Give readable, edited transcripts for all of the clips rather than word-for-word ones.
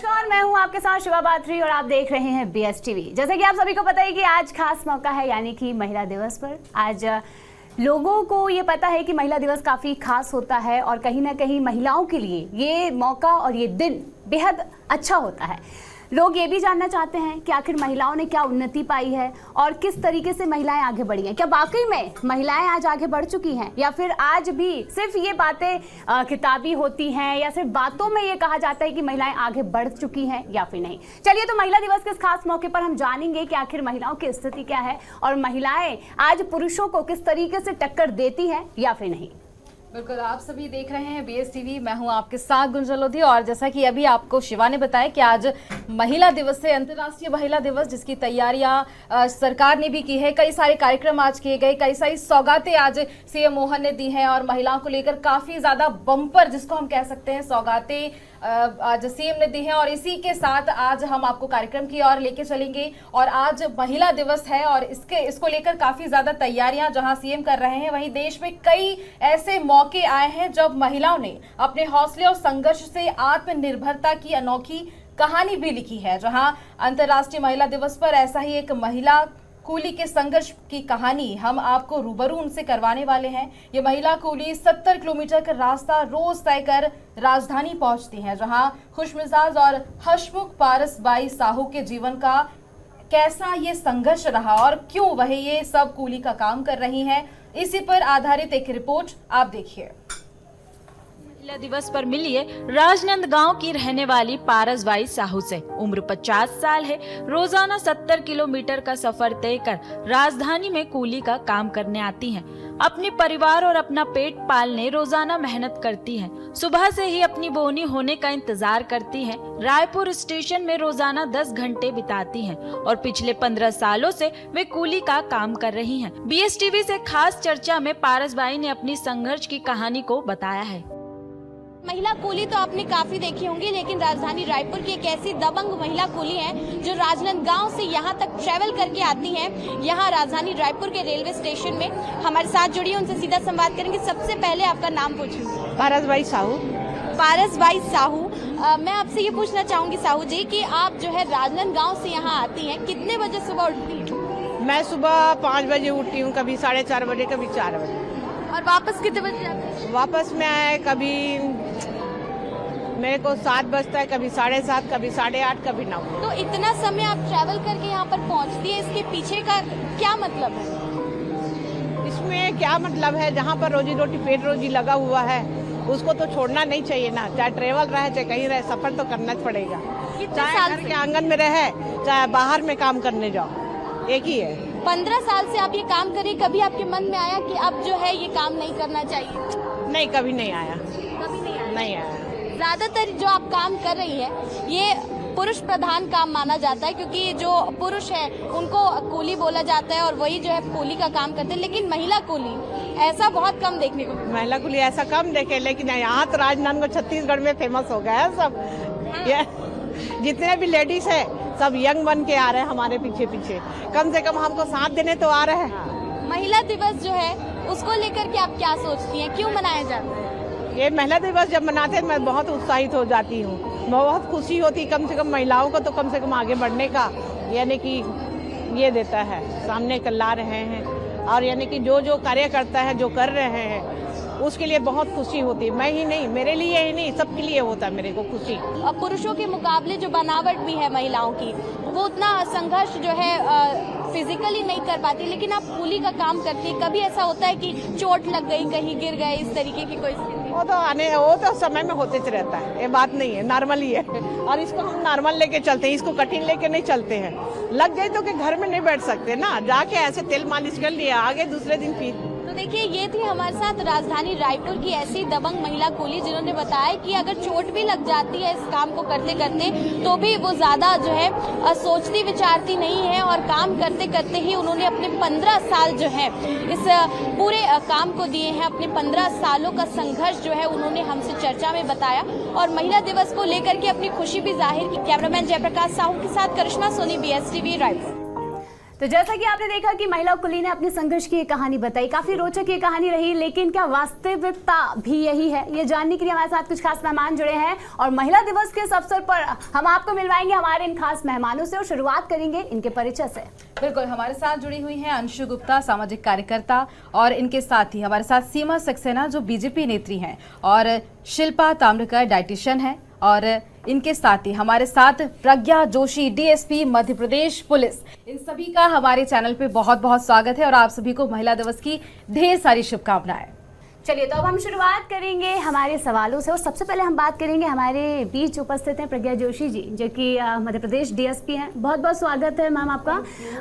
नमस्कार, मैं हूं आपके साथ शिवा बात्री और आप देख रहे हैं BS टीवी। जैसे कि आप सभी को पता है कि आज खास मौका है, यानी कि महिला दिवस पर। आज लोगों को ये पता है कि महिला दिवस काफ़ी खास होता है और कहीं ना कहीं महिलाओं के लिए ये मौका और ये दिन बेहद अच्छा होता है। लोग ये भी जानना चाहते हैं कि आखिर महिलाओं ने क्या उन्नति पाई है और किस तरीके से महिलाएं आगे बढ़ी हैं। क्या वाकई में महिलाएं आज आगे बढ़ चुकी हैं या फिर आज भी सिर्फ ये बातें किताबी होती हैं या सिर्फ बातों में ये कहा जाता है कि महिलाएं आगे बढ़ चुकी हैं या फिर नहीं। चलिए, तो महिला दिवस के इस खास मौके पर हम जानेंगे कि आखिर महिलाओं की स्थिति क्या है और महिलाएं आज पुरुषों को किस तरीके से टक्कर देती हैं या फिर नहीं। बिल्कुल, आप सभी देख रहे हैं BS टीवी। मैं हूं आपके साथ गुंजन लोधी और जैसा कि अभी आपको शिवा ने बताया कि आज महिला दिवस है, अंतर्राष्ट्रीय महिला दिवस, जिसकी तैयारियां सरकार ने भी की है। कई सारे कार्यक्रम आज किए गए, कई सारी सौगातें आज CM मोहन ने दी हैं और महिलाओं को लेकर काफी ज्यादा बम्पर, जिसको हम कह सकते हैं, सौगातें आज CM ने दी हैं। और इसी के साथ आज हम आपको कार्यक्रम की ओर लेके चलेंगे। और आज महिला दिवस है और इसको लेकर काफी ज्यादा तैयारियां जहां CM कर रहे हैं, वहीं देश में कई ऐसे मौके आए हैं जब महिलाओं ने अपने हौसले और संघर्ष से आत्मनिर्भरता की अनोखी कहानी भी लिखी है। जहां अंतर्राष्ट्रीय महिला दिवस पर ऐसा ही एक महिला कूली के संघर्ष की कहानी हम आपको रूबरू उनसे करवाने वाले हैं। ये महिला कूली 70 किलोमीटर का रास्ता रोज तय कर राजधानी पहुंचती हैं, जहां खुशमिजाज और हसमुख पारसबाई साहू के जीवन का कैसा ये संघर्ष रहा और क्यों वह ये सब कूली का काम कर रही हैं, इसी पर आधारित एक रिपोर्ट आप देखिए। महिला दिवस पर मिलिए राजनांदगांव की रहने वाली पारसबाई साहू से। उम्र 50 साल है। रोजाना 70 किलोमीटर का सफर तय कर राजधानी में कूली का काम करने आती हैं। अपने परिवार और अपना पेट पालने रोजाना मेहनत करती हैं। सुबह से ही अपनी बोनी होने का इंतजार करती हैं। रायपुर स्टेशन में रोजाना 10 घंटे बिताती हैं और पिछले 15 सालों से वे कूली का काम कर रही हैं। BS टीवी से खास चर्चा में पारसबाई ने अपनी संघर्ष की कहानी को बताया है। महिला कूली तो आपने काफी देखी होंगी, लेकिन राजधानी रायपुर की एक ऐसी दबंग महिला कूली है जो राजनांदगांव से यहाँ तक ट्रेवल करके आती हैं। यहाँ राजधानी रायपुर के रेलवे स्टेशन में हमारे साथ जुड़ी, उनसे सीधा संवाद करेंगे। सबसे पहले आपका नाम पूछूंगी। पारसबाई साहू। पारसबाई साहू, मैं आपसे ये पूछना चाहूंगी साहू जी कि आप जो है राजनांदगांव से यहाँ आती हैं, कितने बजे सुबह उठती हैं? मैं सुबह 5 बजे उठती हूँ, कभी 4:30 बजे, कभी 4 बजे। और वापस कितने बजे जाती हैं? वापस मैं कभी मेरे को 7 बजता है, कभी 7:30, कभी 8:30, कभी 9। तो इतना समय आप ट्रैवल करके यहाँ पर पहुँचती है, इसके पीछे का क्या मतलब है? इसमें क्या मतलब है, जहाँ पर रोजी रोटी पेट रोजी लगा हुआ है उसको तो छोड़ना नहीं चाहिए ना। चाहे ट्रेवल रहे चाहे कहीं रहे, सफर तो करना पड़ेगा। चाहे घर के आंगन में रहे चाहे बाहर में काम करने जाओ, एक ही है। 15 साल से आप ये काम करें, कभी आपके मन में आया कि अब जो है ये काम नहीं करना चाहिए? नहीं, कभी नहीं आया। कभी नहीं आया? नहीं आया। ज्यादातर जो आप काम कर रही है ये पुरुष प्रधान काम माना जाता है, क्योंकि जो पुरुष है उनको कूली बोला जाता है और वही जो है कूली का काम करते हैं। लेकिन महिला कूली ऐसा बहुत कम देखने को। महिला कूली ऐसा कम देखे, लेकिन यहाँ तो राजनांदगांव छत्तीसगढ़ में फेमस हो गया है सब। ये जितने भी लेडीज है सब यंग बन के आ रहे हैं हमारे पीछे पीछे। कम से कम हमको साथ देने तो आ रहे हैं। महिला दिवस जो है उसको लेकर के आप क्या सोचती हैं, क्यों मनाया जाता है? ये महिला दिवस जब मनाते हैं मैं बहुत उत्साहित हो जाती हूँ, बहुत खुशी होती। कम से कम महिलाओं को तो कम से कम आगे बढ़ने का यानी कि ये देता है, सामने ला रहे हैं। और यानी कि जो जो कार्यकर्ता है, जो कर रहे हैं, उसके लिए बहुत खुशी होती है। मैं ही नहीं, मेरे लिए ही नहीं, सबके लिए होता है मेरे को खुशी। अब पुरुषों के मुकाबले जो बनावट भी है महिलाओं की, वो उतना संघर्ष जो है फिजिकली नहीं कर पाती, लेकिन आप कूली का काम करती है। कभी ऐसा होता है कि चोट लग गई, कहीं गिर गए, इस तरीके की कोई स्थिति? वो तो समय में होते रहता है, ये बात नहीं है, नॉर्मल ही है। और इसको हम नॉर्मल लेके चलते हैं, इसको कठिन लेके नहीं चलते हैं। लग जाए तो कि घर में नहीं बैठ सकते ना, जाके ऐसे तेल मालिश कर लिया, आगे दूसरे दिन फिर। तो देखिए, ये थी हमारे साथ राजधानी रायपुर की ऐसी दबंग महिला कूली, जिन्होंने बताया कि अगर चोट भी लग जाती है इस काम को करते करते, तो भी वो ज्यादा जो है सोचती विचारती नहीं है और काम करते करते ही उन्होंने अपने 15 साल जो है इस पूरे काम को दिए हैं। अपने 15 सालों का संघर्ष जो है उन्होंने हमसे चर्चा में बताया और महिला दिवस को लेकर के अपनी खुशी भी जाहिर की। कैमरामैन जयप्रकाश साहू के साथ करिश्मा सोनी, BS टीवी रायपुर। तो जैसा कि आपने देखा कि महिला कुली ने अपने संघर्ष की एक कहानी बताई, काफी रोचक ये कहानी रही, लेकिन क्या वास्तविकता भी यही है? ये जानने के लिए हमारे साथ कुछ खास मेहमान जुड़े हैं और महिला दिवस के इस अवसर पर हम आपको मिलवाएंगे हमारे इन खास मेहमानों से और शुरुआत करेंगे इनके परिचय से। बिल्कुल, हमारे साथ जुड़ी हुई हैं अंशु गुप्ता, सामाजिक कार्यकर्ता, और इनके साथ ही हमारे साथ सीमा सक्सेना जो बीजेपी नेत्री हैं, और शिल्पा ताम्रकर डाइटिशियन है, और इनके साथ ही हमारे साथ प्रज्ञा जोशी, डीएसपी मध्य प्रदेश पुलिस। इन सभी का हमारे चैनल पे बहुत बहुत स्वागत है और आप सभी को महिला दिवस की ढेर सारी शुभकामनाएं। चलिए, तो अब हम शुरुआत करेंगे हमारे सवालों से और सबसे पहले हम बात करेंगे, हमारे बीच उपस्थित हैं प्रज्ञा जोशी जी जो कि मध्य प्रदेश डीएसपी हैं। बहुत बहुत स्वागत है मैम आपका।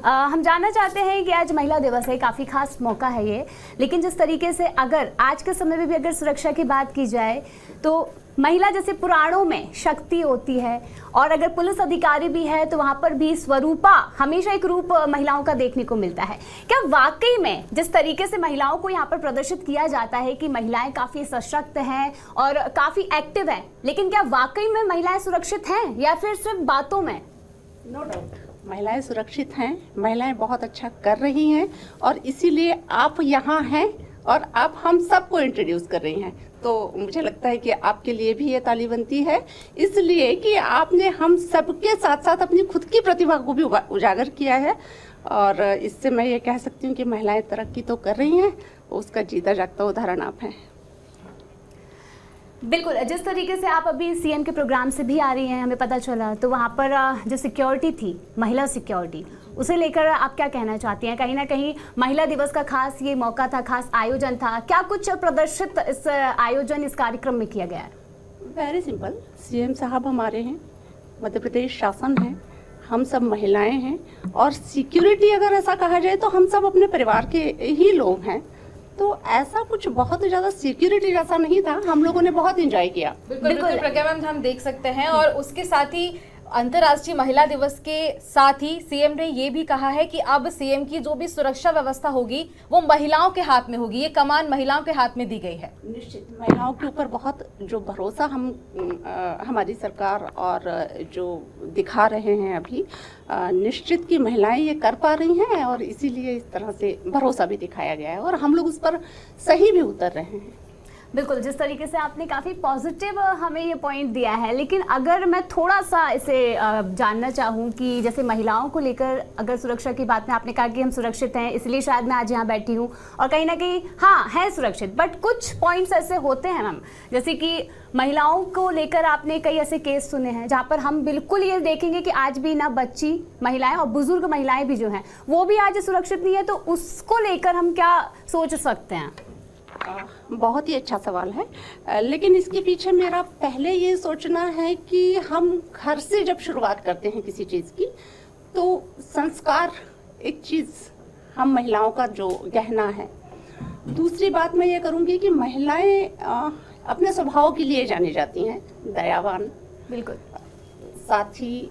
हम जानना चाहते हैं कि आज महिला दिवस है, काफ़ी खास मौका है ये, लेकिन जिस तरीके से अगर आज के समय में भी अगर सुरक्षा की बात की जाए तो महिला जैसे पुराणों में शक्ति होती है और अगर पुलिस अधिकारी भी है तो वहाँ पर भी स्वरूपा हमेशा एक रूप महिलाओं का देखने को मिलता है। क्या वाकई में जिस तरीके से महिलाओं को यहाँ पर प्रदर्शित किया जाता है कि महिलाएं काफ़ी सशक्त हैं और काफ़ी एक्टिव हैं, लेकिन क्या वाकई में महिलाएं सुरक्षित हैं या फिर सिर्फ बातों में? नो डाउट महिलाएं सुरक्षित हैं, महिलाएं बहुत अच्छा कर रही हैं और इसीलिए आप यहाँ हैं और आप हम सबको इंट्रोड्यूस कर रही हैं। तो मुझे लगता है कि आपके लिए भी ये ताली बनती है, इसलिए कि आपने हम सबके साथ साथ अपनी खुद की प्रतिभा को भी उजागर किया है और इससे मैं ये कह सकती हूँ कि महिलाएं तरक्की तो कर रही हैं, उसका जीता जागता उदाहरण आप हैं। बिल्कुल, जिस तरीके से आप अभी सीएम के प्रोग्राम से भी आ रही हैं, हमें पता चला, तो वहाँ पर जो सिक्योरिटी थी, महिला सिक्योरिटी, उसे लेकर आप क्या कहना चाहती हैं? कहीं ना कहीं महिला दिवस का खास ये मौका था, खास आयोजन था, क्या कुछ प्रदर्शित इस आयोजन, इस कार्यक्रम में किया गया है? वेरी सिंपल, सीएम साहब हमारे हैं, मध्य प्रदेश शासन है, हम सब महिलाएं हैं और सिक्योरिटी अगर ऐसा कहा जाए तो हम सब अपने परिवार के ही लोग हैं, तो ऐसा कुछ बहुत ज्यादा सिक्योरिटी जैसा नहीं था। हम लोगों ने बहुत एंजॉय किया। बिल्कुल प्रज्ञा मैम, हम देख सकते हैं। और उसके साथ ही अंतर्राष्ट्रीय महिला दिवस के साथ ही सीएम ने ये भी कहा है कि अब सीएम की जो भी सुरक्षा व्यवस्था होगी वो महिलाओं के हाथ में होगी, ये कमान महिलाओं के हाथ में दी गई है। निश्चित महिलाओं के ऊपर बहुत जो भरोसा हमारी सरकार और जो दिखा रहे हैं अभी, निश्चित की महिलाएं ये कर पा रही हैं और इसीलिए इस तरह से भरोसा भी दिखाया गया है और हम लोग उस पर सही भी उतर रहे हैं। बिल्कुल, जिस तरीके से आपने काफ़ी पॉजिटिव हमें ये पॉइंट दिया है, लेकिन अगर मैं थोड़ा सा इसे जानना चाहूँ कि जैसे महिलाओं को लेकर अगर सुरक्षा की बात में आपने कहा कि हम सुरक्षित हैं, इसलिए शायद मैं आज यहाँ बैठी हूँ और कहीं ना कहीं हाँ है सुरक्षित, बट कुछ पॉइंट्स ऐसे होते हैं मैम, जैसे कि महिलाओं को लेकर आपने कई ऐसे केस सुने हैं जहाँ पर हम बिल्कुल ये देखेंगे कि आज भी ना बच्ची महिलाएं और बुजुर्ग महिलाएं भी जो हैं वो भी आज सुरक्षित नहीं है, तो उसको लेकर हम क्या सोच सकते हैं? बहुत ही अच्छा सवाल है, लेकिन इसके पीछे मेरा पहले ये सोचना है कि हम घर से जब शुरुआत करते हैं किसी चीज़ की, तो संस्कार एक चीज़ हम महिलाओं का जो गहना है। दूसरी बात मैं ये करूँगी कि महिलाएं अपने स्वभाव के लिए जानी जाती हैं, दयावान। बिल्कुल। साथ ही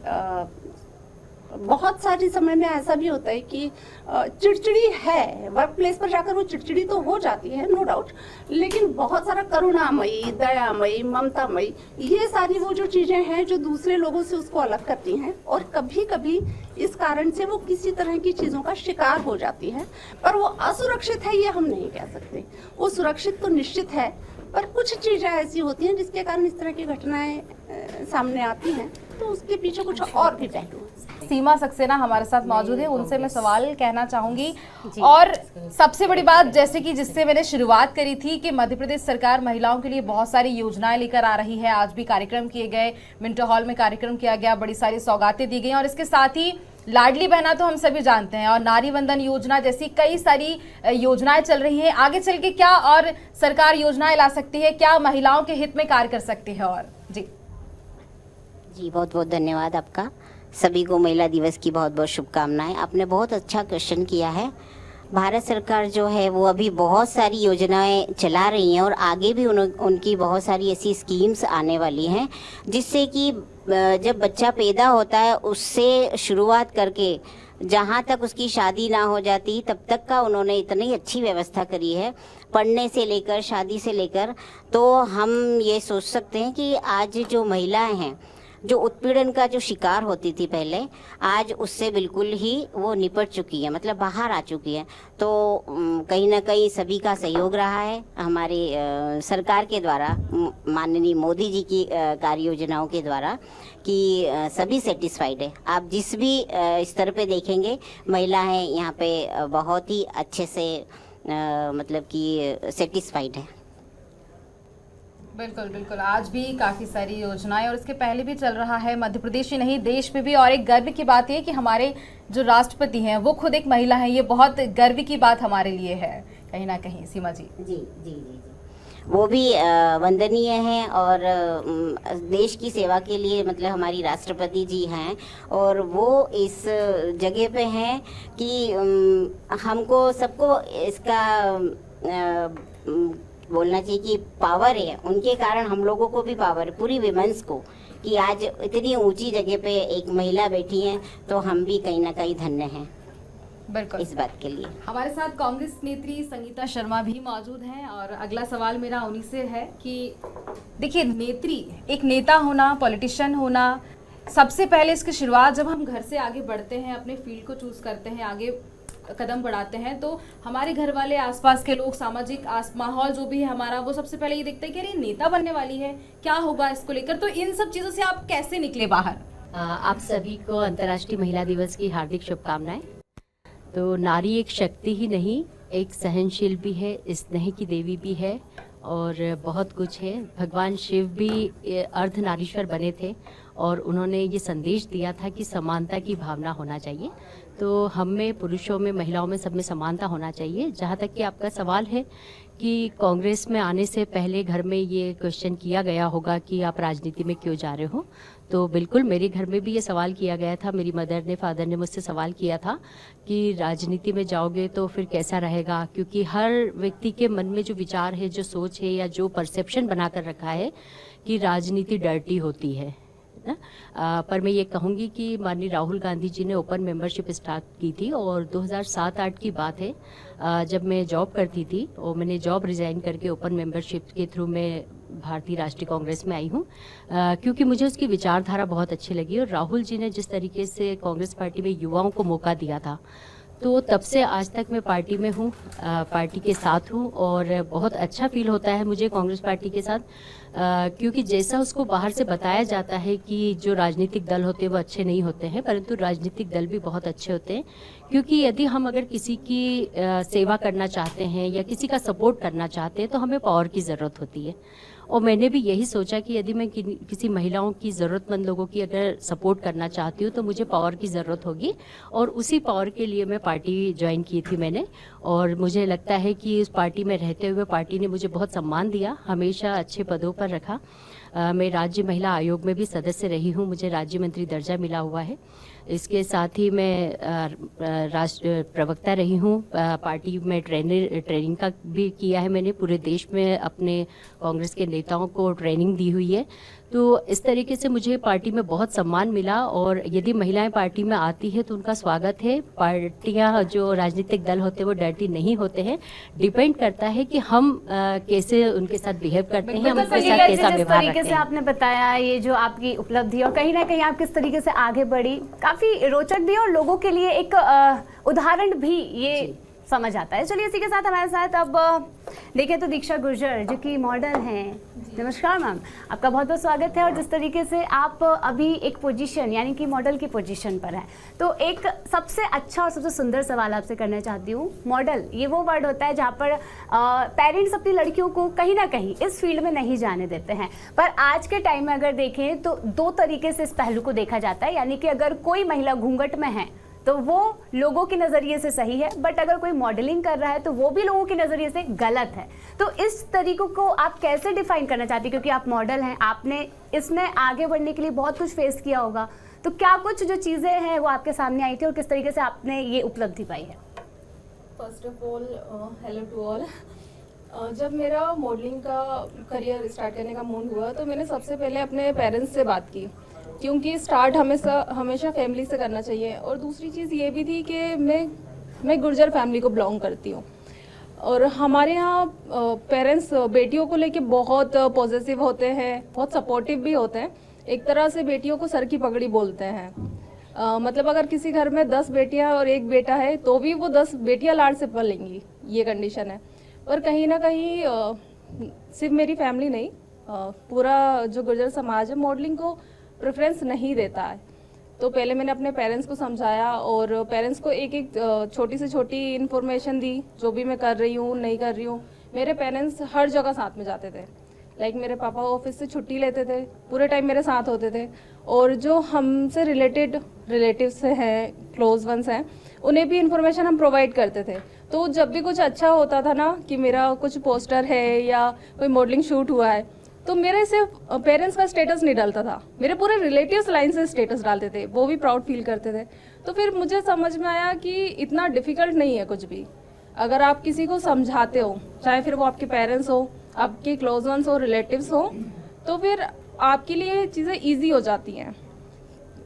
बहुत सारी समय में ऐसा भी होता है कि चिड़चिड़ी है, वर्क प्लेस पर जाकर वो चिड़चिड़ी तो हो जाती है, नो डाउट, लेकिन बहुत सारा करुणामयी, दयामयी, ममतामयी, ये सारी वो जो चीज़ें हैं जो दूसरे लोगों से उसको अलग करती हैं और कभी कभी इस कारण से वो किसी तरह की चीज़ों का शिकार हो जाती है। पर वो असुरक्षित है ये हम नहीं कह सकते, वो सुरक्षित तो निश्चित है, पर कुछ चीज़ें ऐसी होती हैं जिसके कारण इस तरह की घटनाएं सामने आती हैं, तो उसके पीछे कुछ और भी पहलू हैं। सीमा सक्सेना हमारे साथ मौजूद है, उनसे मैं सवाल कहना चाहूंगी। और सबसे बड़ी बात, जैसे कि जिससे मैंने शुरुआत करी थी कि मध्य प्रदेश सरकार महिलाओं के लिए बहुत सारी योजनाएं लेकर आ रही है। आज भी कार्यक्रम किए गए, मिंटो हॉल में कार्यक्रम किया गया, बड़ी सारी सौगातें दी गई और इसके साथ ही लाडली बहना तो हम सभी जानते हैं और नारी वंदन योजना जैसी कई सारी योजनाएं चल रही है। आगे चल के क्या और सरकार योजनाएं ला सकती है, क्या महिलाओं के हित में कार्य कर सकती है? और जी बहुत बहुत धन्यवाद आपका। सभी को महिला दिवस की बहुत बहुत शुभकामनाएं। आपने बहुत अच्छा क्वेश्चन किया है। भारत सरकार जो है वो अभी बहुत सारी योजनाएं चला रही हैं और आगे भी उनकी बहुत सारी ऐसी स्कीम्स आने वाली हैं जिससे कि जब बच्चा पैदा होता है उससे शुरुआत करके जहाँ तक उसकी शादी ना हो जाती तब तक का उन्होंने इतनी अच्छी व्यवस्था करी है, पढ़ने से लेकर शादी से लेकर। तो हम ये सोच सकते हैं कि आज जो महिलाएं हैं जो उत्पीड़न का जो शिकार होती थी पहले, आज उससे बिल्कुल ही वो निपट चुकी है, मतलब बाहर आ चुकी है। तो कहीं ना कहीं सभी का सहयोग रहा है हमारी सरकार के द्वारा, माननीय मोदी जी की कार्य योजनाओं के द्वारा, कि सभी सेटिस्फाइड है। आप जिस भी स्तर पे देखेंगे महिलाएं यहाँ पे बहुत ही अच्छे से मतलब कि सेटिस्फाइड है। बिल्कुल बिल्कुल, आज भी काफ़ी सारी योजनाएं और इसके पहले भी चल रहा है, मध्य प्रदेश ही नहीं देश में भी। और एक गर्व की बात ये कि हमारे जो राष्ट्रपति हैं वो खुद एक महिला हैं, ये बहुत गर्व की बात हमारे लिए है कहीं ना कहीं। सीमा जी जी जी जी जी, वो भी वंदनीय हैं और देश की सेवा के लिए मतलब हमारी राष्ट्रपति जी हैं, और वो इस जगह पे हैं कि हमको सबको इसका बोलना चाहिए कि पावर है, उनके कारण हम लोगों को भी पावर, पूरी विमेंस को, कि आज इतनी ऊंची जगह पे एक महिला बैठी हैं, तो हम भी कहीं ना कहीं धन्य हैं बिल्कुल इस बात के लिए। हमारे साथ कांग्रेस नेत्री संगीता शर्मा भी मौजूद हैं और अगला सवाल मेरा उन्हीं से है कि देखिए, नेत्री, एक नेता होना, पॉलिटिशियन होना, सबसे पहले इसकी शुरुआत जब हम घर से आगे बढ़ते हैं, अपने फील्ड को चूज करते हैं, आगे कदम बढ़ाते हैं, तो हमारे घर वाले, आसपास के लोग, सामाजिक माहौल जो भी है हमारा, वो सबसे पहले ये देखते हैं कि अरे नेता बनने वाली है, क्या होगा इसको लेकर। तो इन सब चीज़ों से आप कैसे निकले बाहर? आप सभी को अंतर्राष्ट्रीय महिला दिवस की हार्दिक शुभकामनाएं। तो नारी एक शक्ति ही नहीं, एक सहनशील भी है, स्नेह की देवी भी है और बहुत कुछ है। भगवान शिव भी अर्धनारीश्वर बने थे और उन्होंने ये संदेश दिया था कि समानता की भावना होना चाहिए। तो हम में, पुरुषों में, महिलाओं में, सब में समानता होना चाहिए। जहाँ तक कि आपका सवाल है कि कांग्रेस में आने से पहले घर में ये क्वेश्चन किया गया होगा कि आप राजनीति में क्यों जा रहे हो, तो बिल्कुल मेरे घर में भी ये सवाल किया गया था। मेरी मदर ने, फादर ने मुझसे सवाल किया था कि राजनीति में जाओगे तो फिर कैसा रहेगा, क्योंकि हर व्यक्ति के मन में जो विचार है, जो सोच है, या जो परसेप्शन बनाकर रखा है कि राजनीति डर्टी होती है ना। पर मैं ये कहूँगी कि माननीय राहुल गांधी जी ने ओपन मेंबरशिप स्टार्ट की थी और 2007-8 की बात है, जब मैं जॉब करती थी और मैंने जॉब रिजाइन करके ओपन मेंबरशिप के थ्रू मैं भारतीय राष्ट्रीय कांग्रेस में आई हूँ, क्योंकि मुझे उसकी विचारधारा बहुत अच्छी लगी। और राहुल जी ने जिस तरीके से कांग्रेस पार्टी में युवाओं को मौका दिया था, तो तब से आज तक मैं पार्टी में हूँ, पार्टी के साथ हूँ और बहुत अच्छा फील होता है मुझे कांग्रेस पार्टी के साथ, क्योंकि जैसा उसको बाहर से बताया जाता है कि जो राजनीतिक दल होते हैं वो अच्छे नहीं होते हैं, परंतु राजनीतिक दल भी बहुत अच्छे होते हैं। क्योंकि यदि हम अगर किसी की सेवा करना चाहते हैं या किसी का सपोर्ट करना चाहते हैं तो हमें पावर की ज़रूरत होती है। और मैंने भी यही सोचा कि यदि मैं किसी महिलाओं की, ज़रूरतमंद लोगों की अगर सपोर्ट करना चाहती हूँ तो मुझे पावर की ज़रूरत होगी, और उसी पावर के लिए मैं पार्टी ज्वाइन की थी मैंने। और मुझे लगता है कि उस पार्टी में रहते हुए पार्टी ने मुझे बहुत सम्मान दिया, हमेशा अच्छे पदों पर रखा। मैं राज्य महिला आयोग में भी सदस्य रही हूँ, मुझे राज्य मंत्री दर्जा मिला हुआ है। इसके साथ ही मैं राष्ट्र प्रवक्ता रही हूँ, पार्टी में ट्रेनिंग का भी किया है मैंने, पूरे देश में अपने कांग्रेस के नेताओं को ट्रेनिंग दी हुई है। तो इस तरीके से मुझे पार्टी में बहुत सम्मान मिला, और यदि महिलाएं पार्टी में आती है तो उनका स्वागत है। पार्टियां, जो राजनीतिक दल होते हैं वो डर्टी नहीं होते हैं, डिपेंड करता है कि हम कैसे उनके साथ बिहेव करते हैं, हम उनके साथ कैसा व्यवहार रखते हैं। से आपने बताया ये जो आपकी उपलब्धि और कहीं ना कहीं आप किस तरीके से आगे बढ़ी, काफी रोचक भी और लोगों के लिए एक उदाहरण भी ये समझ आता है। चलिए, इसी के साथ हमारे साथ अब देखें तो दीक्षा गुर्जर जो कि मॉडल हैं। नमस्कार मैम, आपका बहुत बहुत स्वागत है। और जिस तरीके से आप अभी एक पोजीशन यानी कि मॉडल की पोजीशन पर हैं, तो एक सबसे अच्छा और सबसे सुंदर सवाल आपसे करना चाहती हूँ। मॉडल, ये वो वर्ड होता है जहाँ पर पेरेंट्स अपनी लड़कियों को कहीं ना कहीं इस फील्ड में नहीं जाने देते हैं, पर आज के टाइम में अगर देखें तो दो तरीके से इस पहलू को देखा जाता है। यानी कि अगर कोई महिला घूंघट में है तो वो लोगों के नज़रिए से सही है, बट अगर कोई मॉडलिंग कर रहा है तो वो भी लोगों के नज़रिए से गलत है। तो इस तरीकों को आप कैसे डिफाइन करना चाहती हैं, क्योंकि आप मॉडल हैं, आपने इसमें आगे बढ़ने के लिए बहुत कुछ फेस किया होगा, तो क्या कुछ जो चीज़ें हैं वो आपके सामने आई थी और किस तरीके से आपने ये उपलब्धि पाई है? First of all hello to all. जब मेरा मॉडलिंग का करियर स्टार्ट करने का मूड हुआ तो मैंने सबसे पहले अपने पेरेंट्स से बात की, क्योंकि स्टार्ट हमेशा फैमिली से करना चाहिए। और दूसरी चीज़ ये भी थी कि मैं गुर्जर फैमिली को बिलोंग करती हूँ, और हमारे यहाँ पेरेंट्स बेटियों को लेके बहुत पॉजिटिव होते हैं, बहुत सपोर्टिव भी होते हैं। एक तरह से बेटियों को सर की पगड़ी बोलते हैं। मतलब अगर किसी घर में 10 बेटियां और एक बेटा है तो भी वो 10 बेटियां लाड से पलेंगी, ये कंडीशन है। पर कहीं ना कहीं सिर्फ मेरी फैमिली नहीं, पूरा जो गुर्जर समाज है मॉडलिंग को प्रेफरेंस नहीं देता है। तो पहले मैंने अपने पेरेंट्स को समझाया और पेरेंट्स को एक एक छोटी से छोटी इन्फॉर्मेशन दी, जो भी मैं कर रही हूँ नहीं कर रही हूँ। मेरे पेरेंट्स हर जगह साथ में जाते थे। लाइक मेरे पापा ऑफिस से छुट्टी लेते थे, पूरे टाइम मेरे साथ होते थे। और जो हमसे रिलेटिव्स हैं, क्लोज वंस हैं, उन्हें भी इन्फॉर्मेशन हम प्रोवाइड करते थे। तो जब भी कुछ अच्छा होता था ना कि मेरा कुछ पोस्टर है या कोई मॉडलिंग शूट हुआ है, तो मेरे सिर्फ पेरेंट्स का स्टेटस नहीं डालता था, मेरे पूरे रिलेटिव्स लाइन से स्टेटस डालते थे, वो भी प्राउड फील करते थे। तो फिर मुझे समझ में आया कि इतना डिफिकल्ट नहीं है कुछ भी। अगर आप किसी को समझाते हो, चाहे फिर वो आपके पेरेंट्स हो, आपके क्लोज वंस हो, रिलेटिव्स हो, तो फिर आपके लिए चीज़ें ईजी हो जाती हैं।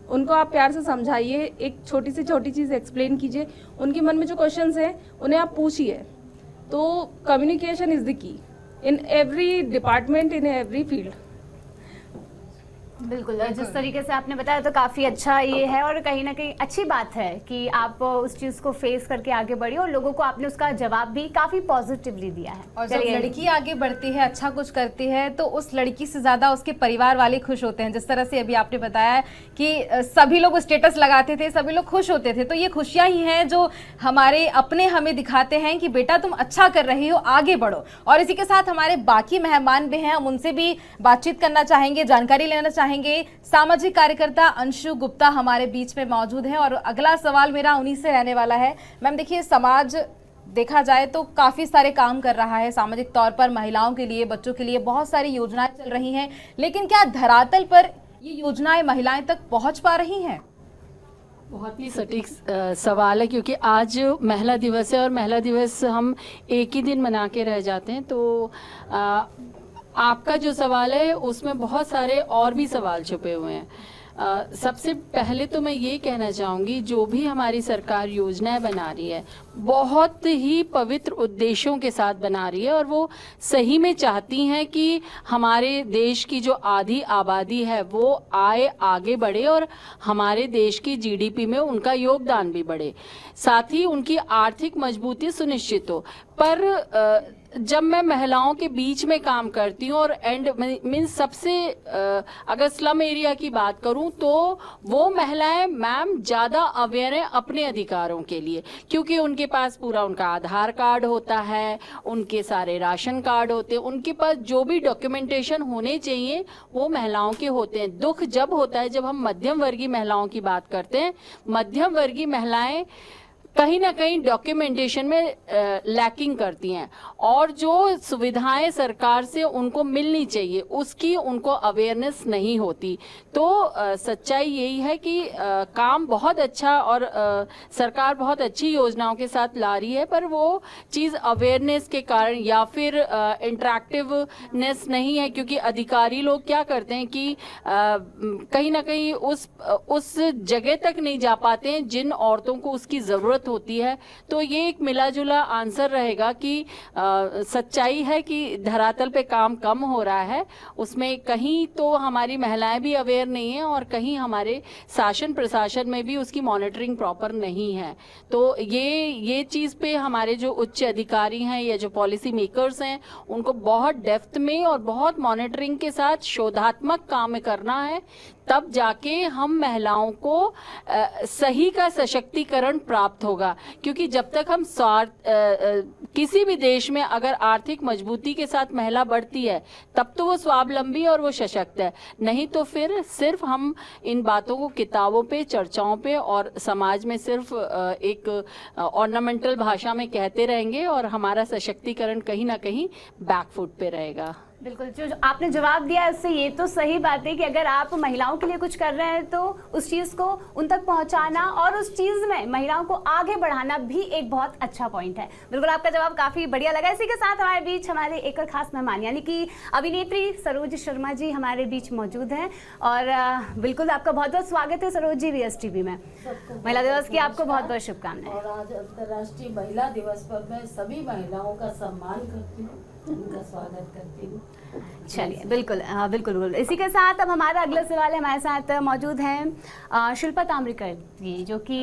उनको आप प्यार से समझाइए, एक छोटी से छोटी चीज़ एक्सप्लेन कीजिए, उनके मन में जो क्वेश्चंस हैं उन्हें आप पूछिए। तो communication is the key in every department, in every field. बिल्कुल, जिस तरीके से आपने बताया तो काफ़ी अच्छा ये है और कहीं ना कहीं अच्छी बात है कि आप उस चीज़ को फेस करके आगे बढ़ी और लोगों को आपने उसका जवाब भी काफ़ी पॉजिटिवली दिया है। और जब लड़की आगे बढ़ती है, अच्छा कुछ करती है, तो उस लड़की से ज़्यादा उसके परिवार वाले खुश होते हैं। जिस तरह से अभी आपने बताया कि सभी लोग स्टेटस लगाते थे, सभी लोग खुश होते थे, तो ये खुशियाँ ही हैं जो हमारे अपने हमें दिखाते हैं कि बेटा तुम अच्छा कर रही हो, आगे बढ़ो। और इसी के साथ हमारे बाकी मेहमान भी हैं, हम उनसे भी बातचीत करना चाहेंगे, जानकारी लेना चाहेंगे। सामाजिक कार्यकर्ता अंशु गुप्ता हमारे बीच में मौजूद हैं और अगला सवाल मेरा उन्हीं से रहने वाला है। मैम देखिए, समाज देखा जाए तो काफ़ी सारे काम कर रहा है सामाजिक तौर पर, महिलाओं के लिए, बच्चों के लिए बहुत सारी योजनाएं चल रही हैं, लेकिन क्या धरातल पर ये योजनाएं महिलाएं तक पहुंच पा रही हैं? बहुत ही सटीक सवाल है, क्योंकि आज महिला दिवस है और महिला दिवस हम एक ही दिन मना के रह जाते हैं। तो आपका जो सवाल है उसमें बहुत सारे और भी सवाल छुपे हुए हैं। सबसे पहले तो मैं ये कहना चाहूँगी, जो भी हमारी सरकार योजनाएं बना रही है बहुत ही पवित्र उद्देश्यों के साथ बना रही है और वो सही में चाहती हैं कि हमारे देश की जो आधी आबादी है वो आगे बढ़े और हमारे देश की जीडीपी में उनका योगदान भी बढ़े, साथ ही उनकी आर्थिक मजबूती सुनिश्चित हो। पर जब मैं महिलाओं के बीच में काम करती हूँ और मीन्स सबसे अगर स्लम एरिया की बात करूँ तो वो महिलाएं मैम ज़्यादा अवेयर हैं अपने अधिकारों के लिए, क्योंकि उनके पास पूरा उनका आधार कार्ड होता है, उनके सारे राशन कार्ड होते हैं, उनके पास जो भी डॉक्यूमेंटेशन होने चाहिए वो महिलाओं के होते हैं। दुख जब होता है जब हम मध्यम वर्गीय महिलाओं की बात करते हैं, मध्यम वर्गीय महिलाएं कहीं ना कहीं डॉक्यूमेंटेशन में लैकिंग करती हैं और जो सुविधाएं सरकार से उनको मिलनी चाहिए उसकी उनको अवेयरनेस नहीं होती। तो सच्चाई यही है कि काम बहुत अच्छा और सरकार बहुत अच्छी योजनाओं के साथ ला रही है, पर वो चीज़ अवेयरनेस के कारण या फिर इंटरेक्टिवनेस नहीं है, क्योंकि अधिकारी लोग क्या करते हैं कि कहीं ना कहीं उस जगह तक नहीं जा पाते हैं जिन औरतों को उसकी ज़रूरत होती है। तो ये एक मिला जुला आंसर रहेगा कि सच्चाई है कि धरातल पे काम कम हो रहा है, उसमें कहीं तो हमारी महिलाएं भी अवेयर नहीं है और कहीं हमारे शासन प्रशासन में भी उसकी मॉनिटरिंग प्रॉपर नहीं है। तो ये चीज़ पे हमारे जो उच्च अधिकारी हैं या जो पॉलिसी मेकर्स हैं उनको बहुत डेप्थ में और बहुत मॉनिटरिंग के साथ शोधात्मक काम करना है, तब जाके हम महिलाओं को सही का सशक्तिकरण प्राप्त होगा। क्योंकि जब तक हम किसी भी देश में अगर आर्थिक मजबूती के साथ महिला बढ़ती है तब तो वो स्वावलंबी और वो सशक्त है, नहीं तो फिर सिर्फ हम इन बातों को किताबों पे, चर्चाओं पे और समाज में सिर्फ एक ऑर्नामेंटल भाषा में कहते रहेंगे और हमारा सशक्तिकरण कहीं ना कहीं बैकफुट पे रहेगा। बिल्कुल, जो आपने जवाब दिया उससे ये तो सही बात है कि अगर आप महिलाओं के लिए कुछ कर रहे हैं तो उस चीज़ को उन तक पहुंचाना और उस चीज़ में महिलाओं को आगे बढ़ाना भी एक बहुत अच्छा पॉइंट है। बिल्कुल, आपका जवाब काफ़ी बढ़िया लगा। इसी के साथ हमारे बीच हमारे एक और खास मेहमान यानी कि अभिनेत्री सरोज शर्मा जी हमारे बीच मौजूद हैं और बिल्कुल आपका बहुत बहुत स्वागत है सरोज जी BSTV में। महिला दिवस की आपको बहुत बहुत शुभकामनाएं। और आज अंतर्राष्ट्रीय महिला दिवस पर मैं सभी महिलाओं का सम्मान करती हूँ उनका स्वागत करती हूँ। चलिए, बिल्कुल बिल्कुल। इसी के साथ अब हमारा अगला सवाल है, हमारे साथ मौजूद हैं शिल्पा ताम्रकर जी, जो कि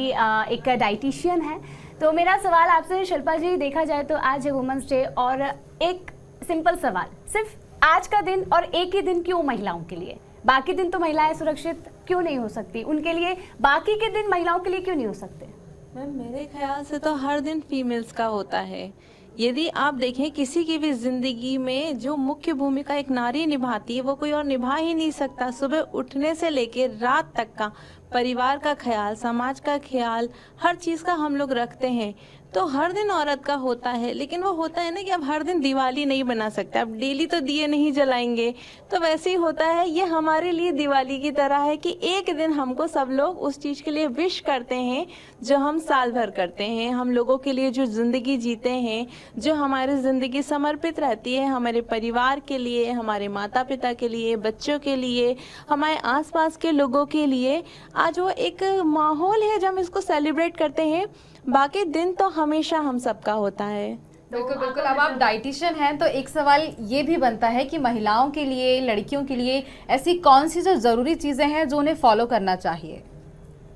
एक डाइटिशियन है। तो मेरा सवाल आपसे शिल्पा जी, देखा जाए तो आज है वुमेंस डे, और एक सिंपल सवाल, सिर्फ आज का दिन और एक ही दिन क्यों महिलाओं के लिए? बाकी दिन तो महिलाएं सुरक्षित क्यों नहीं हो सकती? उनके लिए बाकी के दिन महिलाओं के लिए क्यों नहीं हो सकते? मैम, मेरे ख्याल से तो हर दिन फीमेल्स का होता है। यदि आप देखें किसी की भी ज़िंदगी में जो मुख्य भूमिका एक नारी निभाती है वो कोई और निभा ही नहीं सकता। सुबह उठने से लेकर रात तक का परिवार का ख्याल, समाज का ख्याल, हर चीज़ का हम लोग रखते हैं। तो हर दिन औरत का होता है, लेकिन वो होता है ना कि अब हर दिन दिवाली नहीं बना सकते, अब डेली तो दिए नहीं जलाएंगे। तो वैसे ही होता है, ये हमारे लिए दिवाली की तरह है कि एक दिन हमको सब लोग उस चीज़ के लिए विश करते हैं जो हम साल भर करते हैं। हम लोगों के लिए जो ज़िंदगी जीते हैं, जो हमारी ज़िंदगी समर्पित रहती है हमारे परिवार के लिए, हमारे माता पिता के लिए, बच्चों के लिए, हमारे आसपास के लोगों के लिए, आज वो एक माहौल है जो हम इसको सेलिब्रेट करते हैं। बाकी दिन तो हमेशा हम सबका होता है। बिल्कुल बिल्कुल। अब आप डाइटिशियन हैं तो एक सवाल ये भी बनता है कि महिलाओं के लिए, लड़कियों के लिए ऐसी कौन सी जो ज़रूरी चीज़ें हैं जो उन्हें फॉलो करना चाहिए?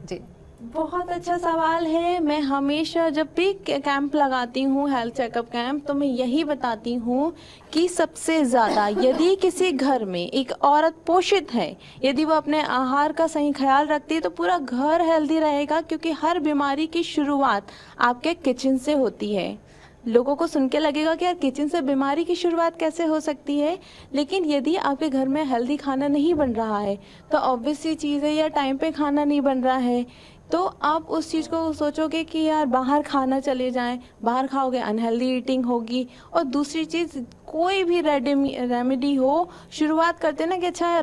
जी, बहुत अच्छा सवाल है। मैं हमेशा जब भी कैंप लगाती हूँ, हेल्थ चेकअप कैंप, तो मैं यही बताती हूँ कि सबसे ज़्यादा यदि किसी घर में एक औरत पोषित है, यदि वो अपने आहार का सही ख्याल रखती है तो पूरा घर हेल्दी रहेगा, क्योंकि हर बीमारी की शुरुआत आपके किचन से होती है। लोगों को सुन के लगेगा कि यार किचन से बीमारी की शुरुआत कैसे हो सकती है, लेकिन यदि आपके घर में हेल्दी खाना नहीं बन रहा है तो ऑब्वियस सी चीज़ है, या टाइम पे खाना नहीं बन रहा है तो आप उस चीज़ को सोचोगे कि यार बाहर खाना चले जाएं, बाहर खाओगे अनहेल्दी ईटिंग होगी। और दूसरी चीज़, कोई भी रेमेडी हो, शुरुआत करते ना कि अच्छा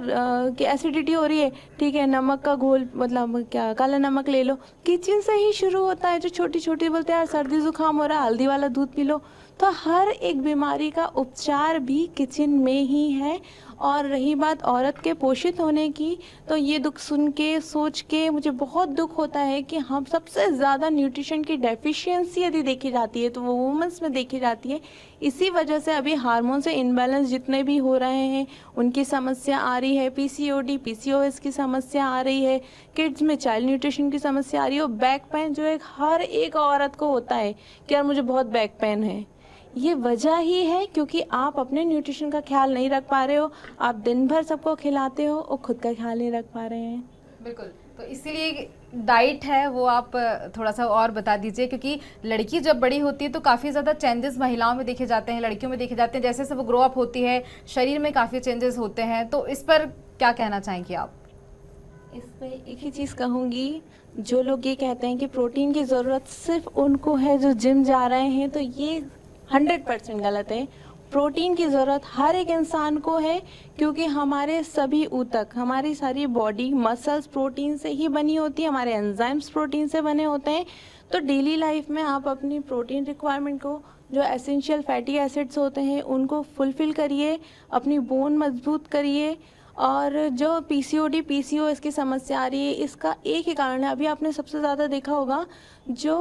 कि एसिडिटी हो रही है, ठीक है नमक का घोल, मतलब क्या काला नमक ले लो, किचन से ही शुरू होता है। जो छोटी छोटी बोलते हैं यार सर्दी जुकाम हो रहा है, हल्दी वाला दूध पी लो। तो हर एक बीमारी का उपचार भी किचन में ही है। और रही बात औरत के पोषित होने की, तो ये दुख सुन के, सोच के मुझे बहुत दुख होता है कि हम सबसे ज़्यादा न्यूट्रिशन की डेफिशिएंसी यदि देखी जाती है तो वो वुमेंस में देखी जाती है। इसी वजह से अभी हार्मोन से इनबैलेंस जितने भी हो रहे हैं उनकी समस्या आ रही है। PCOD, PCOS की समस्या आ रही है, किड्स में चाइल्ड न्यूट्रिशन की समस्या आ रही है, और बैक पेन जो एक हर एक औरत को होता है कि यार मुझे बहुत बैक पेन है। ये वजह ही है क्योंकि आप अपने न्यूट्रिशन का ख्याल नहीं रख पा रहे हो। आप दिन भर सबको खिलाते हो और खुद का ख्याल नहीं रख पा रहे हैं। बिल्कुल। तो इसीलिए डाइट है वो आप थोड़ा सा और बता दीजिए, क्योंकि लड़की जब बड़ी होती है तो काफ़ी ज़्यादा चेंजेस महिलाओं में देखे जाते हैं, लड़कियों में देखे जाते हैं। जैसे जैसे वो ग्रो अप होती है शरीर में काफ़ी चेंजेस होते हैं। तो इस पर क्या कहना चाहेंगी आप? इस पर एक ही चीज़ कहूँगी, जो लोग ये कहते हैं कि प्रोटीन की ज़रूरत सिर्फ उनको है जो जिम जा रहे हैं, तो ये 100% गलत है। प्रोटीन की ज़रूरत हर एक इंसान को है, क्योंकि हमारे सभी ऊतक, हमारी सारी बॉडी, मसल्स प्रोटीन से ही बनी होती है, हमारे एंजाइम्स प्रोटीन से बने होते हैं। तो डेली लाइफ में आप अपनी प्रोटीन रिक्वायरमेंट को, जो एसेंशियल फैटी एसिड्स होते हैं उनको फुलफ़िल करिए, अपनी बोन मजबूत करिए। और जो PCOD, PCOS की समस्या आ रही है, इसका एक ही कारण है। अभी आपने सबसे ज़्यादा देखा होगा जो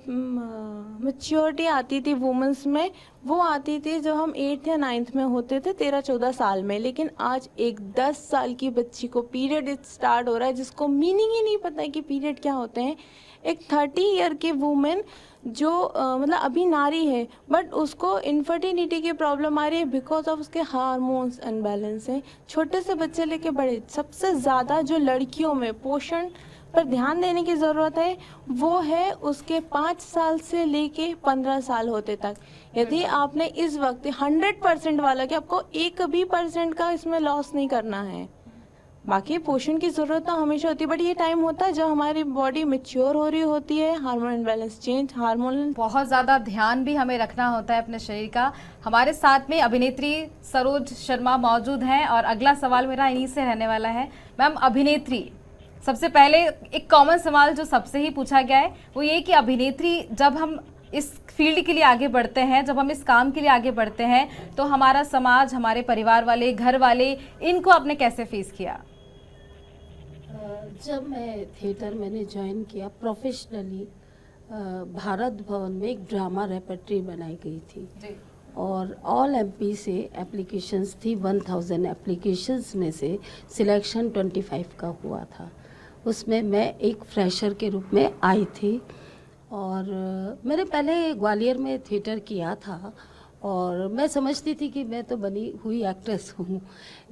मैच्योरिटी आती थी वुमेंस में, वो आती थी जो हम 8th या 9th में होते थे, 13-14 साल में। लेकिन आज एक 10 साल की बच्ची को पीरियड स्टार्ट हो रहा है, जिसको मीनिंग ही नहीं पता है कि पीरियड क्या होते हैं। एक 30 ईयर की वुमेन जो मतलब अभी नारी है, बट उसको इनफर्टिलिटी की प्रॉब्लम आ रही है बिकॉज ऑफ उसके हार्मोन्स अनबैलेंस है। छोटे से बच्चे लेके बड़े, सबसे ज़्यादा जो लड़कियों में पोषण पर ध्यान देने की ज़रूरत है वो है उसके 5 साल से लेके 15 साल होते तक। यदि आपने इस वक्त 100% वाला, कि आपको 1% का इसमें लॉस नहीं करना है। बाकी पोषण की ज़रूरत तो हमेशा होती है, बट ये टाइम होता है जब हमारी बॉडी मैच्योर हो रही होती है, हार्मोन बैलेंस चेंज, हार्मोन, बहुत ज़्यादा ध्यान भी हमें रखना होता है अपने शरीर का। हमारे साथ में अभिनेत्री सरोज शर्मा मौजूद हैं और अगला सवाल मेरा इन्हीं से रहने वाला है। मैम, अभिनेत्री, सबसे पहले एक कॉमन सवाल जो सबसे ही पूछा गया है वो ये कि अभिनेत्री, जब हम इस फील्ड के लिए आगे बढ़ते हैं, जब हम इस काम के लिए आगे बढ़ते हैं, तो हमारा समाज, हमारे परिवार वाले, घर वाले, इनको आपने कैसे फेस किया? जब मैं थिएटर मैंने ज्वाइन किया प्रोफेशनली, भारत भवन में एक ड्रामा रेपर्टरी बनाई गई थी। और ऑल एमपी से एप्लीकेशंस थी 1000 एप्लीकेशंस में से सिलेक्शन 25 का हुआ था। उसमें मैं एक फ्रेशर के रूप में आई थी और मैंने पहले ग्वालियर में थिएटर किया था और मैं समझती थी कि मैं तो बनी हुई एक्ट्रेस हूँ,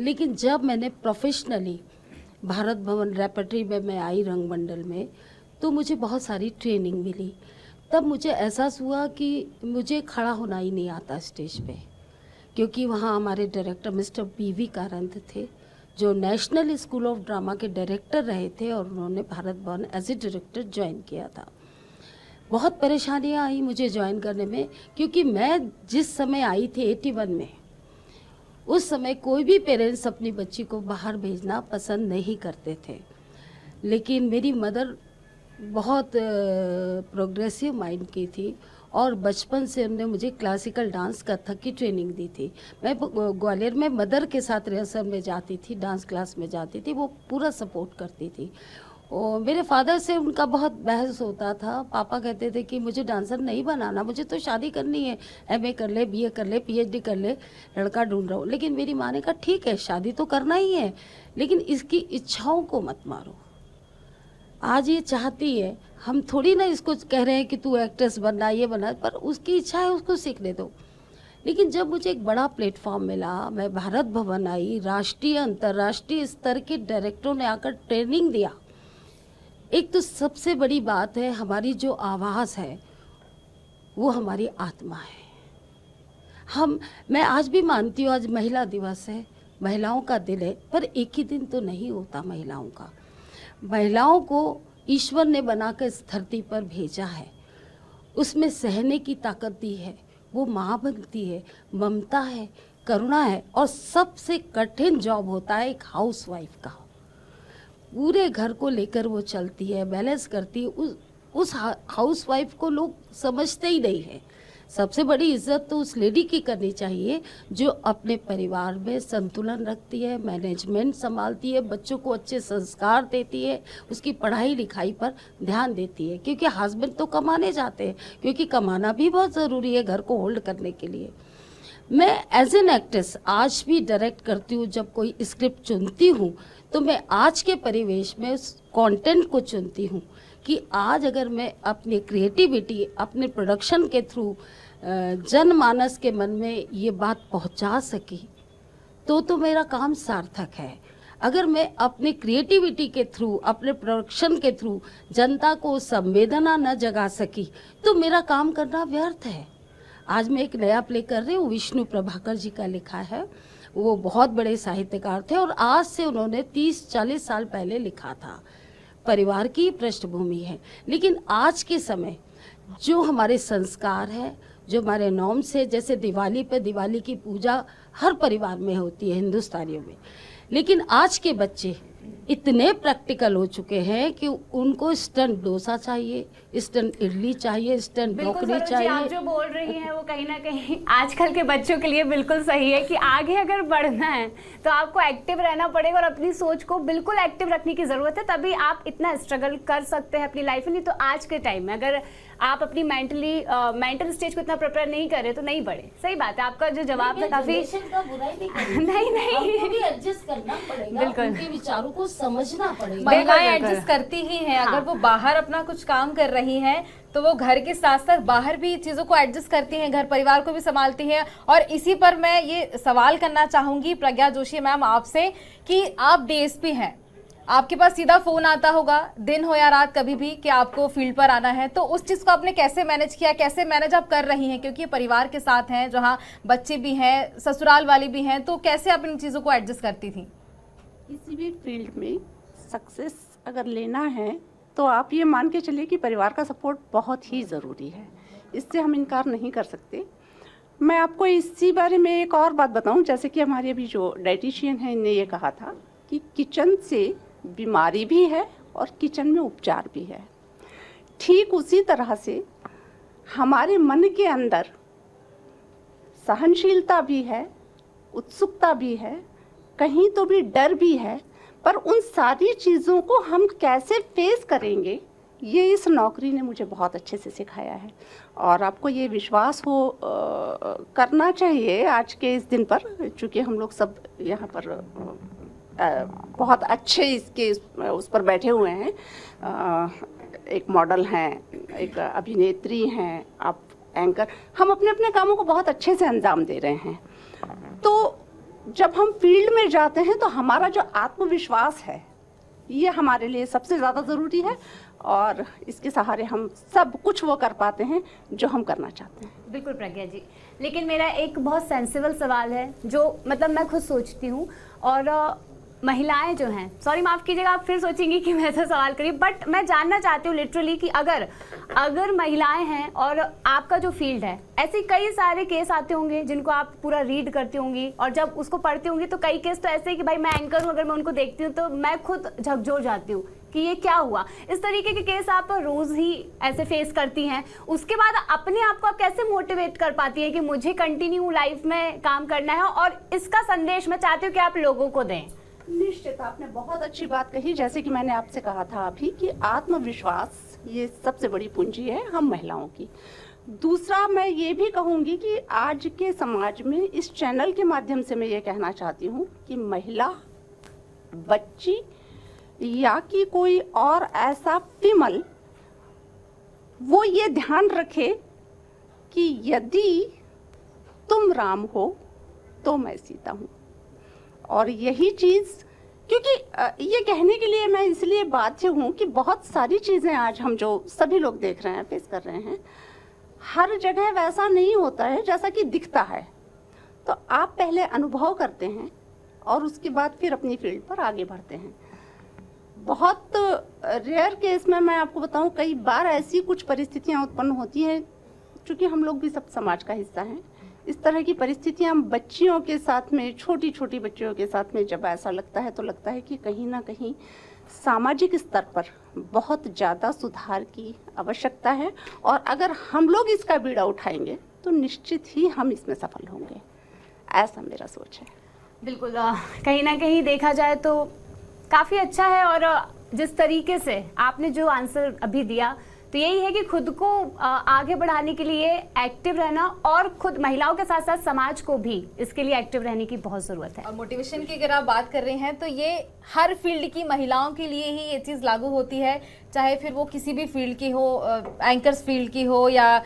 लेकिन जब मैंने प्रोफेशनली भारत भवन रेपर्टरी में मैं आई रंगमंडल में तो मुझे बहुत सारी ट्रेनिंग मिली। तब मुझे एहसास हुआ कि मुझे खड़ा होना ही नहीं आता स्टेज पे, क्योंकि वहाँ हमारे डायरेक्टर मिस्टर पीवी कारंत थे जो नेशनल स्कूल ऑफ ड्रामा के डायरेक्टर रहे थे और उन्होंने Bharat Bhavan as a director join किया था। बहुत परेशानियाँ आई मुझे ज्वाइन करने में, क्योंकि मैं जिस समय आई थी 81 में, उस समय कोई भी पेरेंट्स अपनी बच्ची को बाहर भेजना पसंद नहीं करते थे। लेकिन मेरी मदर बहुत प्रोग्रेसिव माइंड की थी और बचपन से उन्होंने मुझे क्लासिकल डांस कथक की ट्रेनिंग दी थी। मैं ग्वालियर में मदर के साथ रिहर्सल में जाती थी, डांस क्लास में जाती थी, वो पूरा सपोर्ट करती थी। और मेरे फादर से उनका बहुत बहस होता था। पापा कहते थे कि मुझे डांसर नहीं बनाना, मुझे तो शादी करनी है, एमए कर ले, बीए कर ले, पीएचडी कर ले, लड़का ढूंढ रहा हूँ। लेकिन मेरी माँ ने कहा ठीक है शादी तो करना ही है, लेकिन इसकी इच्छाओं को मत मारो। आज ये चाहती है, हम थोड़ी ना इसको कह रहे हैं कि तू एक्ट्रेस बनना, ये बनना, पर उसकी इच्छा है, उसको सीखने दो। लेकिन जब मुझे एक बड़ा प्लेटफॉर्म मिला, मैं भारत भवन आई, राष्ट्रीय अंतर्राष्ट्रीय स्तर के डायरेक्टरों ने आकर ट्रेनिंग दिया। एक तो सबसे बड़ी बात है, हमारी जो आवाज़ है वो हमारी आत्मा है। मैं आज भी मानती हूँ आज महिला दिवस है, महिलाओं का दिल है, पर एक ही दिन तो नहीं होता महिलाओं का। महिलाओं को ईश्वर ने बनाकर इस धरती पर भेजा है, उसमें सहने की ताकत दी है, वो माँ बनती है, ममता है, करुणा है, और सबसे कठिन जॉब होता है एक हाउसवाइफ का। पूरे घर को लेकर वो चलती है, बैलेंस करती है। उस हाउसवाइफ को लोग समझते ही नहीं है। सबसे बड़ी इज्जत तो उस लेडी की करनी चाहिए जो अपने परिवार में संतुलन रखती है, मैनेजमेंट संभालती है, बच्चों को अच्छे संस्कार देती है, उसकी पढ़ाई लिखाई पर ध्यान देती है। क्योंकि हस्बैंड तो कमाने जाते हैं, क्योंकि कमाना भी बहुत ज़रूरी है घर को होल्ड करने के लिए। मैं एज एन एक्ट्रेस आज भी डायरेक्ट करती हूँ। जब कोई स्क्रिप्ट चुनती हूँ तो मैं आज के परिवेश में उस कंटेंट को चुनती हूँ कि आज अगर मैं अपनी क्रिएटिविटी अपने प्रोडक्शन के थ्रू जनमानस के मन में ये बात पहुँचा सकी तो मेरा काम सार्थक है। अगर मैं अपनी क्रिएटिविटी के थ्रू, अपने प्रोडक्शन के थ्रू जनता को संवेदना न जगा सकी तो मेरा काम करना व्यर्थ है। आज मैं एक नया प्ले कर रही हूँ, विष्णु प्रभाकर जी का लिखा है। वो बहुत बड़े साहित्यकार थे और आज से उन्होंने 30-40 साल पहले लिखा था। परिवार की पृष्ठभूमि है, लेकिन आज के समय जो हमारे संस्कार हैं, जो हमारे नॉर्म्स है, जैसे दिवाली पे दिवाली की पूजा हर परिवार में होती है हिंदुस्तानियों में, लेकिन आज के बच्चे इतने प्रैक्टिकल हो चुके हैं कि उनको इंस्टेंट डोसा चाहिए, इंस्टेंट इडली चाहिए, इंस्टेंट ब्रोकली चाहिए। आप जो बोल रही हैं वो कहीं ना कहीं आजकल के बच्चों के लिए बिल्कुल सही है कि आगे अगर बढ़ना है तो आपको एक्टिव रहना पड़ेगा और अपनी सोच को बिल्कुल एक्टिव रखने की ज़रूरत है, तभी आप इतना स्ट्रगल कर सकते हैं अपनी लाइफ में। नहीं तो आज के टाइम में अगर आप अपनी मेंटल स्टेज को इतना प्रिपेयर नहीं कर रहे तो नहीं बढ़े। सही बात है, आपका जो जवाब था काफी नहीं एडजस्ट करना पड़ेगा, बिल्कुल उनके विचारों को समझना पड़ेगा। महिलाएं एडजस्ट करती ही हैं। अगर वो बाहर अपना कुछ काम कर रही हैं तो वो घर के साथ साथ बाहर भी चीज़ों को एडजस्ट करती हैं, घर परिवार को भी संभालती हैं। और इसी पर मैं ये सवाल करना चाहूँगी प्रज्ञा जोशी मैम आपसे कि आप डीएसपी हैं, आपके पास सीधा फ़ोन आता होगा दिन हो या रात कभी भी कि आपको फील्ड पर आना है, तो उस चीज़ को आपने कैसे मैनेज किया, कैसे मैनेज आप कर रही हैं? क्योंकि परिवार के साथ हैं, जहाँ बच्चे भी हैं, ससुराल वाली भी हैं, तो कैसे आप इन चीज़ों को एडजस्ट करती थी? किसी भी फील्ड में सक्सेस अगर लेना है तो आप ये मान के चलिए कि परिवार का सपोर्ट बहुत ही ज़रूरी है, इससे हम इनकार नहीं कर सकते। मैं आपको इसी बारे में एक और बात बताऊं, जैसे कि हमारे अभी जो डाइटिशियन हैं इन्हें ये कहा था कि किचन से बीमारी भी है और किचन में उपचार भी है। ठीक उसी तरह से हमारे मन के अंदर सहनशीलता भी है, उत्सुकता भी है, कहीं तो भी डर भी है, पर उन सारी चीज़ों को हम कैसे फेस करेंगे ये इस नौकरी ने मुझे बहुत अच्छे से सिखाया है और आपको ये विश्वास हो करना चाहिए आज के इस दिन पर, चूँकि हम लोग सब यहाँ पर बहुत अच्छे इसके उस पर बैठे हुए हैं। एक मॉडल हैं, एक अभिनेत्री हैं, आप एंकर, हम अपने अपने कामों को बहुत अच्छे से अंजाम दे रहे हैं। तो जब हम फील्ड में जाते हैं तो हमारा जो आत्मविश्वास है ये हमारे लिए सबसे ज़्यादा ज़रूरी है और इसके सहारे हम सब कुछ वो कर पाते हैं जो हम करना चाहते हैं। बिल्कुल प्रज्ञा जी, लेकिन मेरा एक बहुत सेंसिबल सवाल है जो मतलब मैं खुद सोचती हूँ और महिलाएं जो हैं, सॉरी माफ़ कीजिएगा आप फिर सोचेंगी कि मैं तो सवाल करी, बट मैं जानना चाहती हूँ लिटरली कि अगर महिलाएं हैं और आपका जो फील्ड है, ऐसे कई सारे केस आते होंगे जिनको आप पूरा रीड करती होंगी और जब उसको पढ़ती होंगी तो कई केस तो ऐसे हैं कि भाई मैं एंकर हूँ, अगर मैं उनको देखती हूँ तो मैं खुद झकझोर जाती हूँ कि ये क्या हुआ। इस तरीके के केस आप रोज ही ऐसे फेस करती हैं, उसके बाद अपने आप को आप कैसे मोटिवेट कर पाती हैं कि मुझे कंटिन्यू लाइफ में काम करना है और इसका संदेश मैं चाहती हूँ कि आप लोगों को दें। निश्चित, आपने बहुत अच्छी बात कही। जैसे कि मैंने आपसे कहा था अभी कि आत्मविश्वास ये सबसे बड़ी पूंजी है हम महिलाओं की। दूसरा मैं ये भी कहूँगी कि आज के समाज में इस चैनल के माध्यम से मैं ये कहना चाहती हूँ कि महिला, बच्ची या कि कोई और ऐसा फीमेल वो ये ध्यान रखे कि यदि तुम राम हो तो मैं सीता हूँ। और यही चीज़, क्योंकि ये कहने के लिए मैं इसलिए बाध्य हूँ कि बहुत सारी चीज़ें आज हम जो सभी लोग देख रहे हैं, फेस कर रहे हैं, हर जगह वैसा नहीं होता है जैसा कि दिखता है। तो आप पहले अनुभव करते हैं और उसके बाद फिर अपनी फील्ड पर आगे बढ़ते हैं। बहुत रेयर केस में मैं आपको बताऊं, कई बार ऐसी कुछ परिस्थितियां उत्पन्न होती हैं, क्योंकि हम लोग भी सब समाज का हिस्सा हैं। इस तरह की परिस्थितियां बच्चियों के साथ में, छोटी छोटी बच्चियों के साथ में जब ऐसा लगता है तो लगता है कि कहीं ना कहीं सामाजिक स्तर पर बहुत ज़्यादा सुधार की आवश्यकता है और अगर हम लोग इसका बीड़ा उठाएंगे तो निश्चित ही हम इसमें सफल होंगे, ऐसा मेरा सोच है। बिल्कुल, कहीं ना कहीं देखा जाए तो काफ़ी अच्छा है और जिस तरीके से आपने जो आंसर अभी दिया तो यही है कि खुद को आगे बढ़ाने के लिए एक्टिव रहना और खुद महिलाओं के साथ साथ समाज को भी इसके लिए एक्टिव रहने की बहुत ज़रूरत है। और मोटिवेशन की अगर आप बात कर रहे हैं तो ये हर फील्ड की महिलाओं के लिए ही ये चीज़ लागू होती है, चाहे फिर वो किसी भी फील्ड की हो, एंकर्स फील्ड की हो या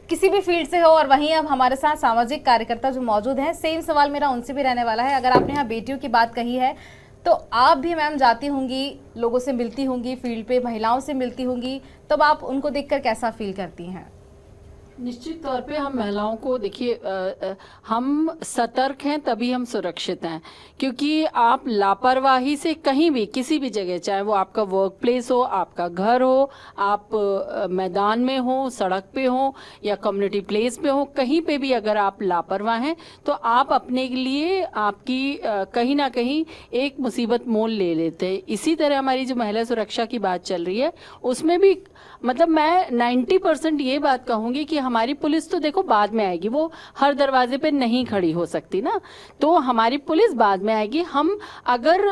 किसी भी फील्ड से हो। और वहीं अब हमारे साथ सामाजिक कार्यकर्ता जो मौजूद हैं, सेम सवाल मेरा उनसे भी रहने वाला है। अगर आपने यहाँ बेटियों की बात कही है तो आप भी मैम जाती होंगी, लोगों से मिलती होंगी, फील्ड पे महिलाओं से मिलती होंगी, तब आप उनको देखकर कैसा फील करती हैं? निश्चित तौर पे हम महिलाओं को देखिए, हम सतर्क हैं तभी हम सुरक्षित हैं, क्योंकि आप लापरवाही से कहीं भी किसी भी जगह, चाहे वो आपका वर्क प्लेस हो, आपका घर हो, आप मैदान में हो, सड़क पे हो या कम्युनिटी प्लेस पे हो, कहीं पे भी अगर आप लापरवाह हैं तो आप अपने लिए आपकी कहीं ना कहीं एक मुसीबत मोल ले लेते हैं। इसी तरह हमारी जो महिला सुरक्षा की बात चल रही है उसमें भी मतलब मैं 90% ये बात कहूँगी कि हमारी पुलिस तो देखो बाद में आएगी, वो हर दरवाजे पे नहीं खड़ी हो सकती ना, तो हमारी पुलिस बाद में आएगी। हम अगर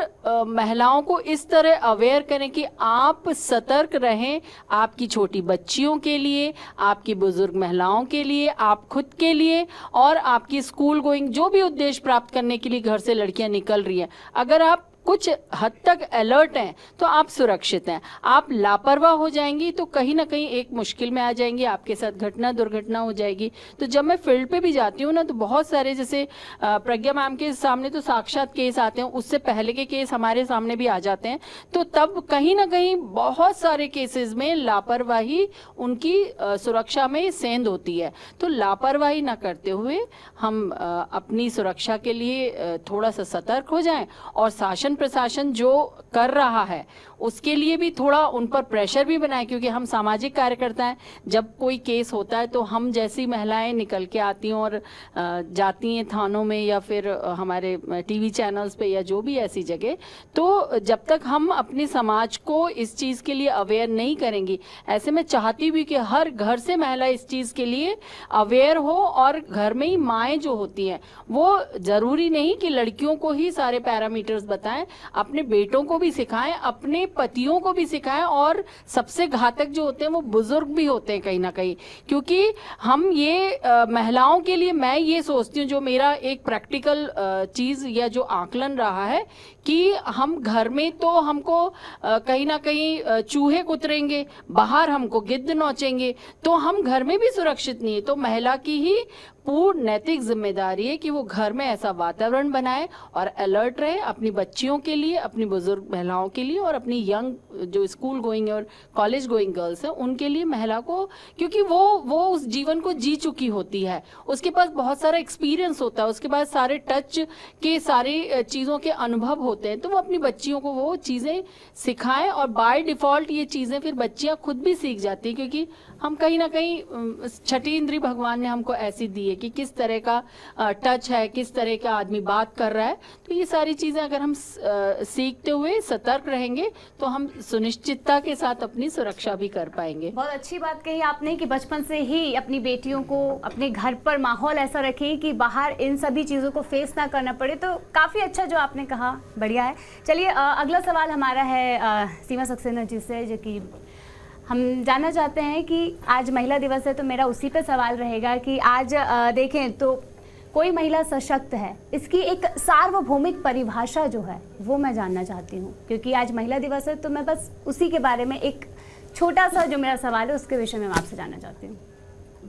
महिलाओं को इस तरह अवेयर करें कि आप सतर्क रहें, आपकी छोटी बच्चियों के लिए, आपकी बुजुर्ग महिलाओं के लिए, आप खुद के लिए और आपकी स्कूल गोइंग जो भी उद्देश्य प्राप्त करने के लिए घर से लड़कियां निकल रही हैं, अगर आप कुछ हद तक अलर्ट हैं तो आप सुरक्षित हैं। आप लापरवाह हो जाएंगी तो कहीं ना कहीं एक मुश्किल में आ जाएंगी, आपके साथ घटना दुर्घटना हो जाएगी। तो जब मैं फील्ड पे भी जाती हूँ ना तो बहुत सारे, जैसे प्रज्ञा मैम के सामने तो साक्षात केस आते हैं, उससे पहले के केस हमारे सामने भी आ जाते हैं, तो तब कहीं ना कहीं बहुत सारे केसेस में लापरवाही उनकी सुरक्षा में सेंध होती है। तो लापरवाही ना करते हुए हम अपनी सुरक्षा के लिए थोड़ा सा सतर्क हो जाएं और शासन प्रशासन जो कर रहा है उसके लिए भी थोड़ा उन पर प्रेशर भी बनाए, क्योंकि हम सामाजिक कार्यकर्ता हैं। जब कोई केस होता है तो हम जैसी महिलाएं निकल के आती हैं और जाती हैं थानों में या फिर हमारे टीवी चैनल्स पे या जो भी ऐसी जगह, तो जब तक हम अपने समाज को इस चीज़ के लिए अवेयर नहीं करेंगी, ऐसे में चाहती भी कि हर घर से महिला इस चीज़ के लिए अवेयर हो और घर में ही माएँ जो होती हैं वो ज़रूरी नहीं कि लड़कियों को ही सारे पैरामीटर्स बताएं, अपने बेटों को भी सिखाएं, अपने पतियों को भी सिखाएं, और सबसे घातक जो होते हैं वो बुजुर्ग भी होते हैं कहीं ना कहीं, क्योंकि हम ये महिलाओं के लिए, मैं ये सोचती हूँ, जो मेरा एक प्रैक्टिकल चीज या जो आकलन रहा है कि हम घर में तो हमको कहीं ना कहीं चूहे कुतरेंगे, बाहर हमको गिद्ध नोचेंगे, तो हम घर में भी सुरक्षित नहीं है। तो महिला की ही पूर्ण नैतिक जिम्मेदारी है कि वो घर में ऐसा वातावरण बनाए और अलर्ट रहे अपनी बच्चियों के लिए, अपनी बुजुर्ग महिलाओं के लिए, और अपनी यंग जो स्कूल गोइंग और कॉलेज गोइंग गर्ल्स हैं उनके लिए, महिला को, क्योंकि वो उस जीवन को जी चुकी होती है, उसके पास बहुत सारा एक्सपीरियंस होता है, उसके पास सारे टच के सारे चीज़ों के अनुभव होते हैं, तो वो अपनी बच्चियों को वो चीज़ें सिखाएं, और बाय डिफ़ॉल्ट ये चीज़ें फिर बच्चियां खुद भी सीख जाती हैं, क्योंकि हम कहीं ना कहीं छठी इंद्री भगवान ने हमको ऐसी दी है कि किस तरह का टच है, किस तरह का आदमी बात कर रहा है। तो ये सारी चीज़ें अगर हम सीखते हुए सतर्क रहेंगे तो हम सुनिश्चितता के साथ अपनी सुरक्षा भी कर पाएंगे। बहुत अच्छी बात कही आपने कि बचपन से ही अपनी बेटियों को अपने घर पर माहौल ऐसा रखें कि बाहर इन सभी चीज़ों को फेस ना करना पड़े। तो काफ़ी अच्छा जो आपने कहा, बढ़िया है। चलिए अगला सवाल हमारा है सीमा सक्सेना जी से, जो कि हम जानना चाहते हैं कि आज महिला दिवस है, तो मेरा उसी पे सवाल रहेगा कि आज देखें तो कोई महिला सशक्त है, इसकी एक सार्वभौमिक परिभाषा जो है वो मैं जानना चाहती हूँ, क्योंकि आज महिला दिवस है, तो मैं बस उसी के बारे में एक छोटा सा जो मेरा सवाल है उसके विषय में मैं आपसे जानना चाहती हूँ।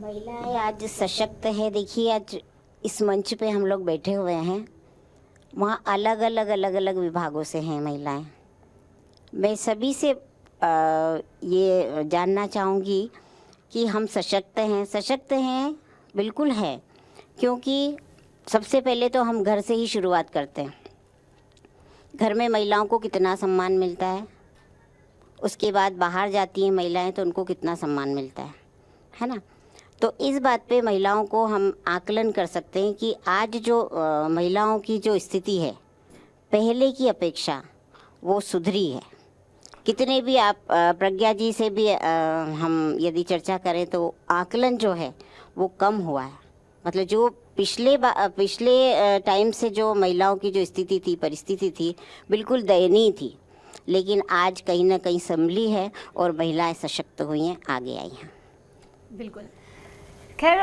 महिलाएं आज सशक्त है। देखिए, आज इस मंच पे हम लोग बैठे हुए हैं, वहाँ अलग अलग विभागों से हैं महिलाएं। मैं सभी से ये जानना चाहूँगी कि हम सशक्त हैं, बिल्कुल है, क्योंकि सबसे पहले तो हम घर से ही शुरुआत करते हैं। घर में महिलाओं को कितना सम्मान मिलता है, उसके बाद बाहर जाती हैं महिलाएं तो उनको कितना सम्मान मिलता है ना। तो इस बात पे महिलाओं को हम आकलन कर सकते हैं कि आज जो महिलाओं की जो स्थिति है पहले की अपेक्षा वो सुधरी है। कितने भी आप प्रज्ञा जी से भी हम यदि चर्चा करें तो आकलन जो है वो कम हुआ है। मतलब जो पिछले टाइम से जो महिलाओं की जो स्थिति थी, परिस्थिति थी, बिल्कुल दयनीय थी, लेकिन आज कहीं ना कहीं संभली है और महिलाएं सशक्त हुई हैं, आगे आई हैं। बिल्कुल। खैर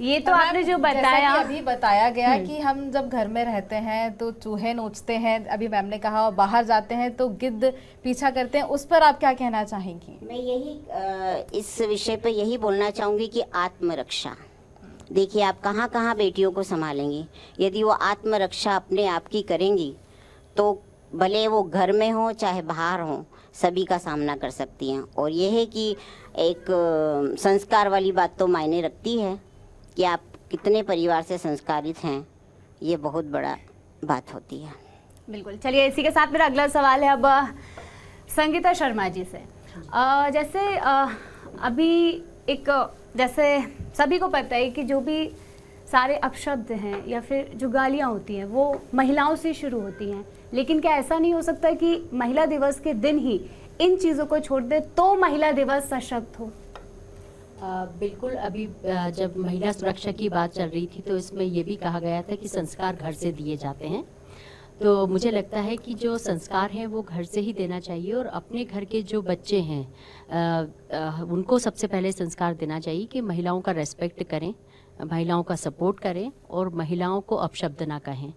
ये तो आपने जो बताया, अभी बताया गया कि हम जब घर में रहते हैं तो चूहे नोचते हैं, अभी मैम ने कहा, और बाहर जाते हैं तो गिद्ध पीछा करते हैं, उस पर आप क्या कहना चाहेंगी? मैं यही इस विषय पे यही बोलना चाहूँगी कि आत्मरक्षा। देखिए, आप कहाँ कहाँ बेटियों को संभालेंगी। यदि वो आत्मरक्षा अपने आप की करेंगी तो भले वो घर में हो चाहे बाहर हो, सभी का सामना कर सकती हैं। और ये है कि एक संस्कार वाली बात तो मायने रखती है कि आप कितने परिवार से संस्कारित हैं, ये बहुत बड़ा बात होती है। बिल्कुल। चलिए, इसी के साथ मेरा अगला सवाल है अब संगीता शर्मा जी से। जैसे अभी एक, जैसे सभी को पता है कि जो भी सारे अपशब्द हैं या फिर जो गालियाँ होती हैं वो महिलाओं से शुरू होती हैं, लेकिन क्या ऐसा नहीं हो सकता कि महिला दिवस के दिन ही इन चीज़ों को छोड़ दे तो महिला दिवस सशक्त हो? बिल्कुल। अभी जब महिला सुरक्षा की बात चल रही थी तो इसमें ये भी कहा गया था कि संस्कार घर से दिए जाते हैं। तो मुझे लगता है कि जो संस्कार हैं वो घर से ही देना चाहिए, और अपने घर के जो बच्चे हैं उनको सबसे पहले संस्कार देना चाहिए कि महिलाओं का रेस्पेक्ट करें, महिलाओं का सपोर्ट करें और महिलाओं को अपशब्द ना कहें।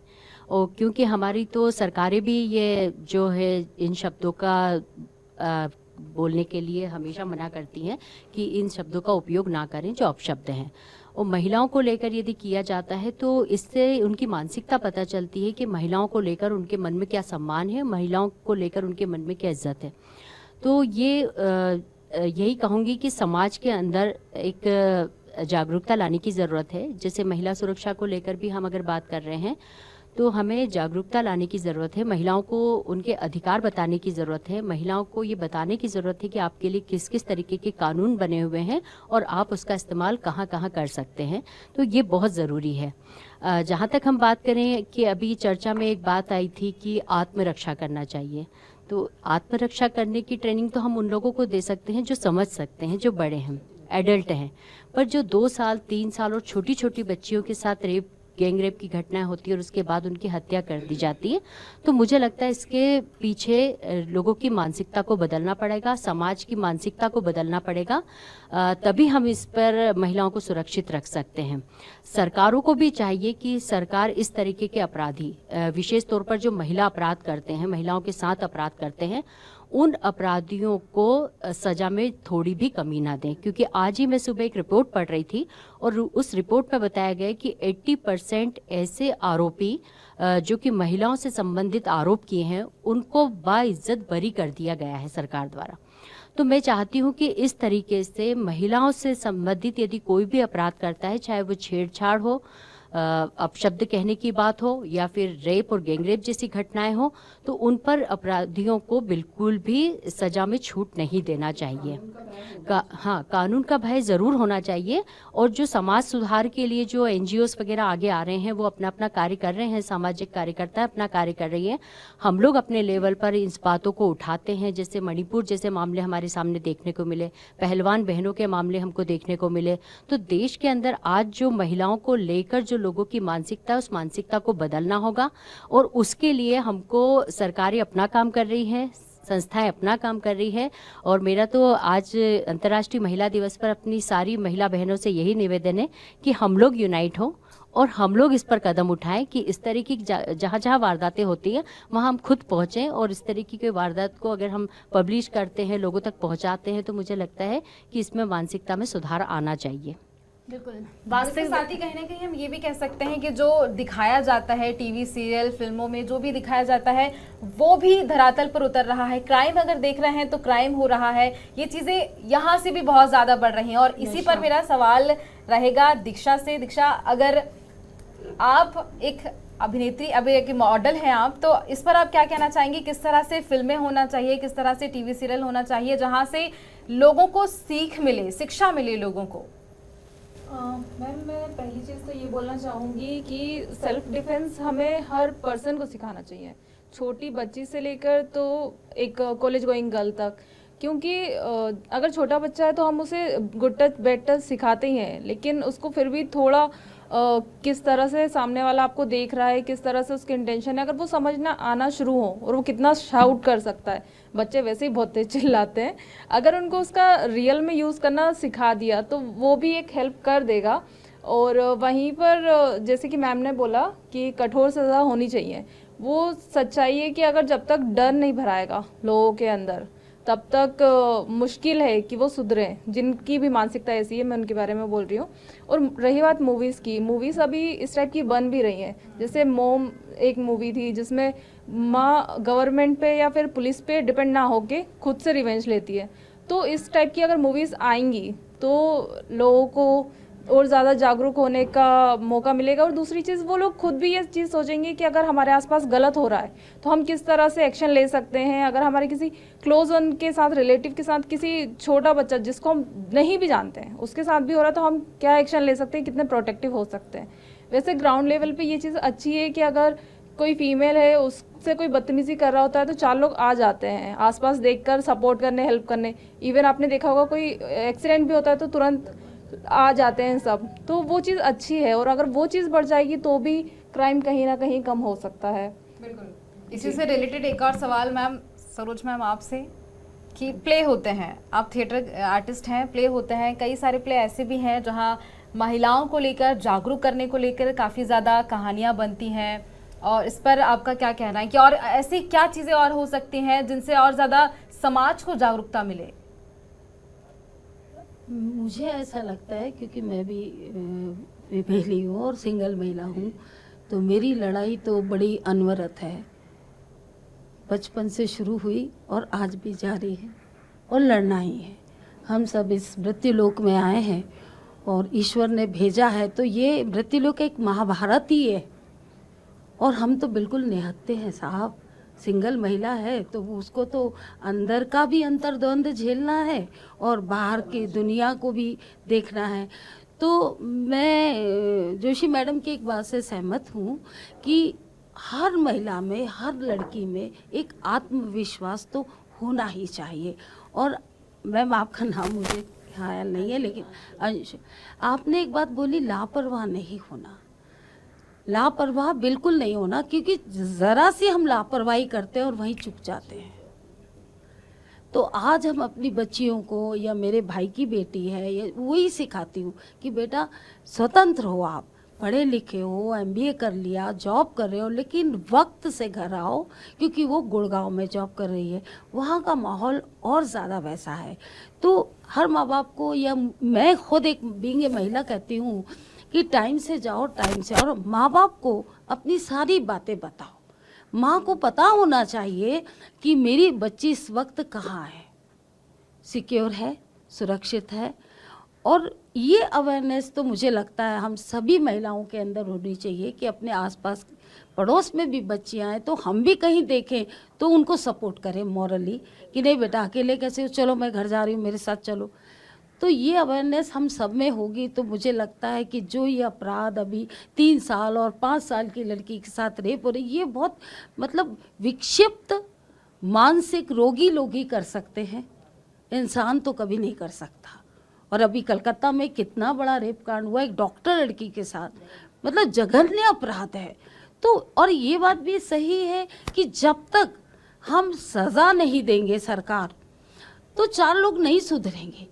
और क्योंकि हमारी तो सरकारें भी ये जो है इन शब्दों का बोलने के लिए हमेशा मना करती हैं कि इन शब्दों का उपयोग ना करें जो अपशब्द हैं। और महिलाओं को लेकर यदि किया जाता है तो इससे उनकी मानसिकता पता चलती है कि महिलाओं को लेकर उनके मन में क्या सम्मान है, महिलाओं को लेकर उनके मन में क्या इज्जत है। तो ये यही कहूँगी कि समाज के अंदर एक जागरूकता लाने की ज़रूरत है। जैसे महिला सुरक्षा को लेकर भी हम अगर बात कर रहे हैं तो हमें जागरूकता लाने की ज़रूरत है, महिलाओं को उनके अधिकार बताने की ज़रूरत है, महिलाओं को ये बताने की ज़रूरत है कि आपके लिए किस किस तरीके के कानून बने हुए हैं और आप उसका इस्तेमाल कहाँ कहाँ कर सकते हैं। तो ये बहुत ज़रूरी है। जहाँ तक हम बात करें कि अभी चर्चा में एक बात आई थी कि आत्मरक्षा करना चाहिए, तो आत्मरक्षा करने की ट्रेनिंग तो हम उन लोगों को दे सकते हैं जो समझ सकते हैं, जो बड़े हैं, एडल्ट हैं। पर जो 2 साल 3 साल और छोटी छोटी बच्चियों के साथ रेप गैंगरेप की घटनाएं होती है और उसके बाद उनकी हत्या कर दी जाती है। तो मुझे लगता है इसके पीछे लोगों की मानसिकता को बदलना पड़ेगा, समाज की मानसिकता को बदलना पड़ेगा, तभी हम इस पर महिलाओं को सुरक्षित रख सकते हैं। सरकारों को भी चाहिए कि सरकार इस तरीके के अपराधी, विशेष तौर पर जो महिला अपराध करते हैं, महिलाओं के साथ अपराध करते हैं, उन अपराधियों को सजा में थोड़ी भी कमी ना दें। क्योंकि आज ही मैं सुबह एक रिपोर्ट पढ़ रही थी और उस रिपोर्ट में बताया गया कि 80% ऐसे आरोपी जो कि महिलाओं से संबंधित आरोप किए हैं, उनको बाइज्जत बरी कर दिया गया है सरकार द्वारा। तो मैं चाहती हूँ कि इस तरीके से महिलाओं से संबंधित यदि कोई भी अपराध करता है, चाहे वो छेड़छाड़ हो, अपशब्द कहने की बात हो या फिर रेप और गैंगरेप जैसी घटनाएं हो, तो उन पर अपराधियों को बिल्कुल भी सजा में छूट नहीं देना चाहिए। हाँ, कानून का भय ज़रूर होना चाहिए। और जो समाज सुधार के लिए जो NGOs वगैरह आगे आ रहे हैं, वो अपना अपना कार्य कर रहे हैं, सामाजिक कार्यकर्ता अपना कार्य कर रही हैं। हम लोग अपने लेवल पर इन बातों को उठाते हैं। जैसे मणिपुर जैसे मामले हमारे सामने देखने को मिले, पहलवान बहनों के मामले हमको देखने को मिले। तो देश के अंदर आज जो महिलाओं को लेकर जो लोगों की मानसिकता है, उस मानसिकता को बदलना होगा। और उसके लिए हमको सरकारें अपना काम कर रही हैं, संस्थाएं अपना काम कर रही है। और मेरा तो आज अंतर्राष्ट्रीय महिला दिवस पर अपनी सारी महिला बहनों से यही निवेदन है कि हम लोग यूनाइट हों और हम लोग इस पर कदम उठाएं कि इस तरीके की जहाँ जहाँ वारदातें होती हैं वहाँ हम खुद पहुँचें। और इस तरीके के वारदात को अगर हम पब्लिश करते हैं, लोगों तक पहुँचाते हैं, तो मुझे लगता है कि इसमें मानसिकता में सुधार आना चाहिए। बिल्कुल। वास्तविक साथ ही कहीं ना कहीं हम ये भी कह सकते हैं कि जो दिखाया जाता है टीवी सीरियल फिल्मों में, जो भी दिखाया जाता है वो भी धरातल पर उतर रहा है। क्राइम अगर देख रहे हैं तो क्राइम हो रहा है, ये चीज़ें यहाँ से भी बहुत ज़्यादा बढ़ रही हैं। और इसी पर मेरा सवाल रहेगा दीक्षा से। दीक्षा, अगर आप एक अभिनेत्री, अब एक मॉडल हैं आप, तो इस पर आप क्या कहना चाहेंगी? किस तरह से फिल्में होना चाहिए, किस तरह से टीवी सीरियल होना चाहिए जहाँ से लोगों को सीख मिले, शिक्षा मिले लोगों को? मैम, मैं पहली चीज़ तो ये बोलना चाहूँगी कि सेल्फ डिफेंस हमें हर पर्सन को सिखाना चाहिए, छोटी बच्ची से लेकर तो एक कॉलेज गोइंग गर्ल तक। क्योंकि अगर छोटा बच्चा है तो हम उसे गुड टच बैड टच सिखाते ही हैं, लेकिन उसको फिर भी थोड़ा किस तरह से सामने वाला आपको देख रहा है, किस तरह से उसके इंटेंशन है, अगर वो समझना आना शुरू हो और वो कितना शाउट कर सकता है। बच्चे वैसे ही बहुत तेज चिल्लाते हैं, अगर उनको उसका रियल में यूज़ करना सिखा दिया तो वो भी एक हेल्प कर देगा। और वहीं पर जैसे कि मैम ने बोला कि कठोर सज़ा होनी चाहिए, वो सच्चाई है कि अगर जब तक डर नहीं भराएगा लोगों के अंदर तब तक मुश्किल है कि वो सुधरें। जिनकी भी मानसिकता ऐसी है, मैं उनके बारे में बोल रही हूँ। और रही बात मूवीज़ की, मूवीज़ अभी इस टाइप की बन भी रही हैं। जैसे मोम एक मूवी थी जिसमें माँ गवर्नमेंट पे या फिर पुलिस पे डिपेंड ना होके खुद से रिवेंज लेती है। तो इस टाइप की अगर मूवीज़ आएंगी तो लोगों को और ज़्यादा जागरूक होने का मौका मिलेगा। और दूसरी चीज़, वो लोग खुद भी ये चीज़ सोचेंगे कि अगर हमारे आसपास गलत हो रहा है तो हम किस तरह से एक्शन ले सकते हैं। अगर हमारे किसी क्लोज वन के साथ, रिलेटिव के साथ, किसी छोटा बच्चा जिसको हम नहीं भी जानते हैं उसके साथ भी हो रहा है तो हम क्या एक्शन ले सकते हैं, कितने प्रोटेक्टिव हो सकते हैं। वैसे ग्राउंड लेवल पर ये चीज़ अच्छी है कि अगर कोई फीमेल है उससे कोई बदतमीजी कर रहा होता है तो 4 लोग आ जाते हैं आसपास देखकर, सपोर्ट करने, हेल्प करने। इवन आपने देखा होगा कोई एक्सीडेंट भी होता है तो तुरंत आ जाते हैं सब। तो वो चीज़ अच्छी है और अगर वो चीज़ बढ़ जाएगी तो भी क्राइम कहीं ना कहीं कम हो सकता है। बिल्कुल। इसी से रिलेटेड एक और सवाल मैम, सरोज मैम आपसे, कि प्ले होते हैं, आप थिएटर आर्टिस्ट हैं, प्ले होते हैं, कई सारे प्ले ऐसे भी हैं जहाँ महिलाओं को लेकर, जागरूक करने को लेकर काफ़ी ज़्यादा कहानियाँ बनती हैं। और इस पर आपका क्या कहना है कि और ऐसी क्या चीज़ें और हो सकती हैं जिनसे और ज़्यादा समाज को जागरूकता मिले? मुझे ऐसा लगता है, क्योंकि मैं भी पहली हूँ और सिंगल महिला हूँ, तो मेरी लड़ाई तो बड़ी अनवरत है। बचपन से शुरू हुई और आज भी जारी है और लड़ना ही है। हम सब इस मृत्युलोक में आए हैं और ईश्वर ने भेजा है, तो ये मृत्युलोक एक महाभारत ही है और हम तो बिल्कुल निहत्ते हैं साहब। सिंगल महिला है तो उसको तो अंदर का भी अंतर्द्वंद झेलना है और बाहर की दुनिया को भी देखना है। तो मैं जोशी मैडम की एक बात से सहमत हूँ कि हर महिला में, हर लड़की में एक आत्मविश्वास तो होना ही चाहिए। और मैम आपका नाम मुझे ख्याल नहीं है, लेकिन अंश, आपने एक बात बोली, लापरवाह नहीं होना। लापरवाह बिल्कुल नहीं होना, क्योंकि ज़रा सी हम लापरवाही करते हैं और वहीं चुक जाते हैं। तो आज हम अपनी बच्चियों को, या मेरे भाई की बेटी है, या वही सिखाती हूँ कि बेटा स्वतंत्र हो, आप पढ़े लिखे हो, MBA कर लिया, जॉब कर रहे हो, लेकिन वक्त से घर आओ, क्योंकि वो गुड़गांव में जॉब कर रही है, वहाँ का माहौल और ज़्यादा वैसा है। तो हर माँ बाप को, या मैं खुद एक बीइंग ए महिला कहती हूँ कि टाइम से जाओ, टाइम से, और माँ बाप को अपनी सारी बातें बताओ। माँ को पता होना चाहिए कि मेरी बच्ची इस वक्त कहाँ है, सिक्योर है, सुरक्षित है। और ये अवेयरनेस तो मुझे लगता है हम सभी महिलाओं के अंदर होनी चाहिए कि अपने आसपास पड़ोस में भी बच्चियां हैं तो हम भी कहीं देखें तो उनको सपोर्ट करें मॉरली, कि नहीं बेटा अकेले कैसे, चलो मैं घर जा रही हूँ, मेरे साथ चलो। तो ये अवेयरनेस हम सब में होगी तो मुझे लगता है कि जो ये अपराध अभी 3 साल और 5 साल की लड़की के साथ रेप हो रही, ये बहुत मतलब विक्षिप्त मानसिक रोगी लोग ही कर सकते हैं, इंसान तो कभी नहीं कर सकता। और अभी कलकत्ता में कितना बड़ा रेप कांड हुआ एक डॉक्टर लड़की के साथ, मतलब जघन्य अपराध है। तो और ये बात भी सही है कि जब तक हम सज़ा नहीं देंगे सरकार, तो 4 लोग नहीं सुधरेंगे।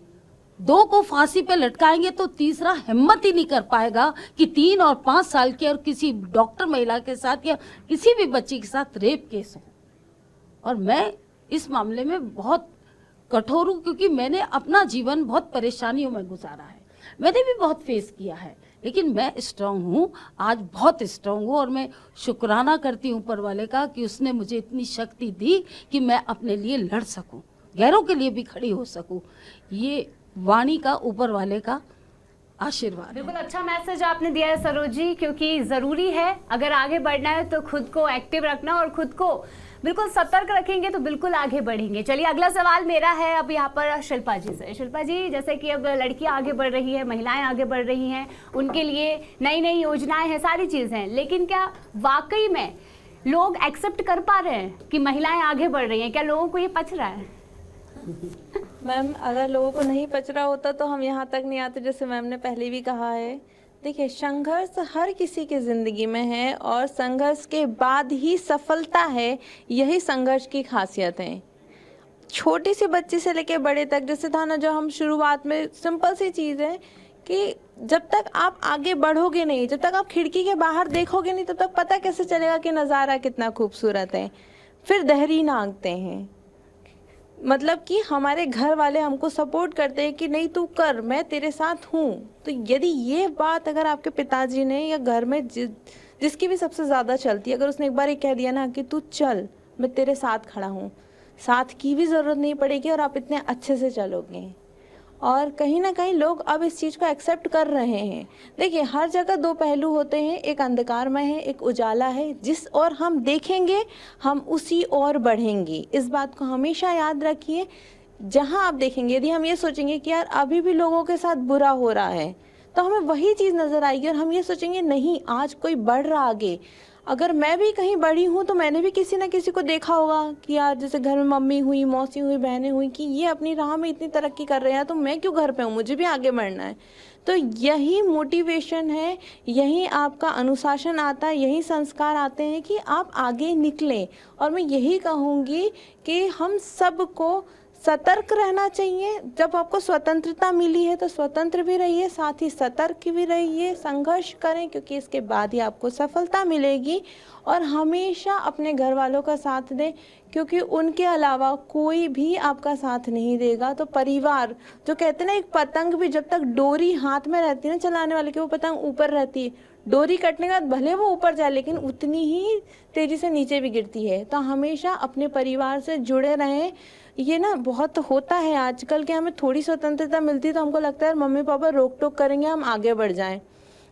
2 को फांसी पे लटकाएंगे तो तीसरा हिम्मत ही नहीं कर पाएगा कि 3 और 5 साल की और किसी डॉक्टर महिला के साथ या किसी भी बच्ची के साथ रेप केस हो। और मैं इस मामले में बहुत कठोर हूँ, क्योंकि मैंने अपना जीवन बहुत परेशानियों में गुजारा है, मैंने भी बहुत फेस किया है, लेकिन मैं स्ट्रांग हूँ, आज बहुत स्ट्रांग हूँ। और मैं शुक्राना करती हूँ ऊपर वाले का कि उसने मुझे इतनी शक्ति दी कि मैं अपने लिए लड़ सकूँ, गैरों के लिए भी खड़ी हो सकूँ। ये वाणी का ऊपर वाले का आशीर्वाद। बिल्कुल अच्छा मैसेज आपने दिया है सरोजी, क्योंकि ज़रूरी है अगर आगे बढ़ना है तो खुद को एक्टिव रखना और खुद को बिल्कुल सतर्क रखेंगे तो बिल्कुल आगे बढ़ेंगे। चलिए अगला सवाल मेरा है अब यहाँ पर शिल्पा जी से। शिल्पा जी, जैसे कि अब लड़कियाँ आगे बढ़ रही है, महिलाएं आगे बढ़ रही हैं, उनके लिए नई नई योजनाएं हैं, सारी चीज़ें हैं, लेकिन क्या वाकई में लोग एक्सेप्ट कर पा रहे हैं कि महिलाएं आगे बढ़ रही हैं? क्या लोगों को ये पच रहा है? मैम, अगर लोगों को नहीं पच रहा होता तो हम यहाँ तक नहीं आते, जैसे मैम ने पहले भी कहा है। देखिए, संघर्ष हर किसी की ज़िंदगी में है और संघर्ष के बाद ही सफलता है, यही संघर्ष की खासियत है। छोटी सी बच्ची से लेके बड़े तक, जैसे था ना जो हम शुरुआत में, सिंपल सी चीज़ है कि जब तक आप आगे बढ़ोगे नहीं, जब तक आप खिड़की के बाहर देखोगे नहीं, तब तक पता कैसे चलेगा कि नज़ारा कितना खूबसूरत है। फिर देहरी नांगते हैं, मतलब कि हमारे घर वाले हमको सपोर्ट करते हैं कि नहीं तू कर, मैं तेरे साथ हूँ। तो यदि ये बात अगर आपके पिताजी ने या घर में जिसकी भी सबसे ज़्यादा चलती है, अगर उसने एक बार ये कह दिया ना कि तू चल, मैं तेरे साथ खड़ा हूँ, साथ की भी ज़रूरत नहीं पड़ेगी और आप इतने अच्छे से चलोगे। और कहीं ना कहीं लोग अब इस चीज़ को एक्सेप्ट कर रहे हैं। देखिए, हर जगह 2 पहलू होते हैं, एक अंधकारमय है, एक उजाला है। जिस ओर हम देखेंगे हम उसी ओर बढ़ेंगे, इस बात को हमेशा याद रखिए। जहां आप देखेंगे, यदि हम ये सोचेंगे कि यार अभी भी लोगों के साथ बुरा हो रहा है, तो हमें वही चीज़ नज़र आएगी और हम ये सोचेंगे नहीं, आज कोई बढ़ रहा आगे। अगर मैं भी कहीं बड़ी हूँ तो मैंने भी किसी ना किसी को देखा होगा कि यार जैसे घर में मम्मी हुई, मौसी हुई, बहनें हुई कि ये अपनी राह में इतनी तरक्की कर रहे हैं, तो मैं क्यों घर पे हूँ, मुझे भी आगे बढ़ना है। तो यही मोटिवेशन है, यही आपका अनुशासन आता है, यही संस्कार आते हैं कि आप आगे निकलें। और मैं यही कहूँगी कि हम सबको सतर्क रहना चाहिए। जब आपको स्वतंत्रता मिली है तो स्वतंत्र भी रहिए, साथ ही सतर्क भी रहिए, संघर्ष करें, क्योंकि इसके बाद ही आपको सफलता मिलेगी। और हमेशा अपने घर वालों का साथ दें, क्योंकि उनके अलावा कोई भी आपका साथ नहीं देगा। तो परिवार, जो कहते हैं ना, एक पतंग भी जब तक डोरी हाथ में रहती है ना चलाने वाले की, वो पतंग ऊपर रहती है, डोरी कटने के बाद भले वो ऊपर जाए लेकिन उतनी ही तेज़ी से नीचे भी गिरती है। तो हमेशा अपने परिवार से जुड़े रहें। ये ना बहुत होता है आजकल कि हमें थोड़ी स्वतंत्रता मिलती है तो हमको लगता है मम्मी पापा रोक टोक करेंगे हम आगे बढ़ जाएं,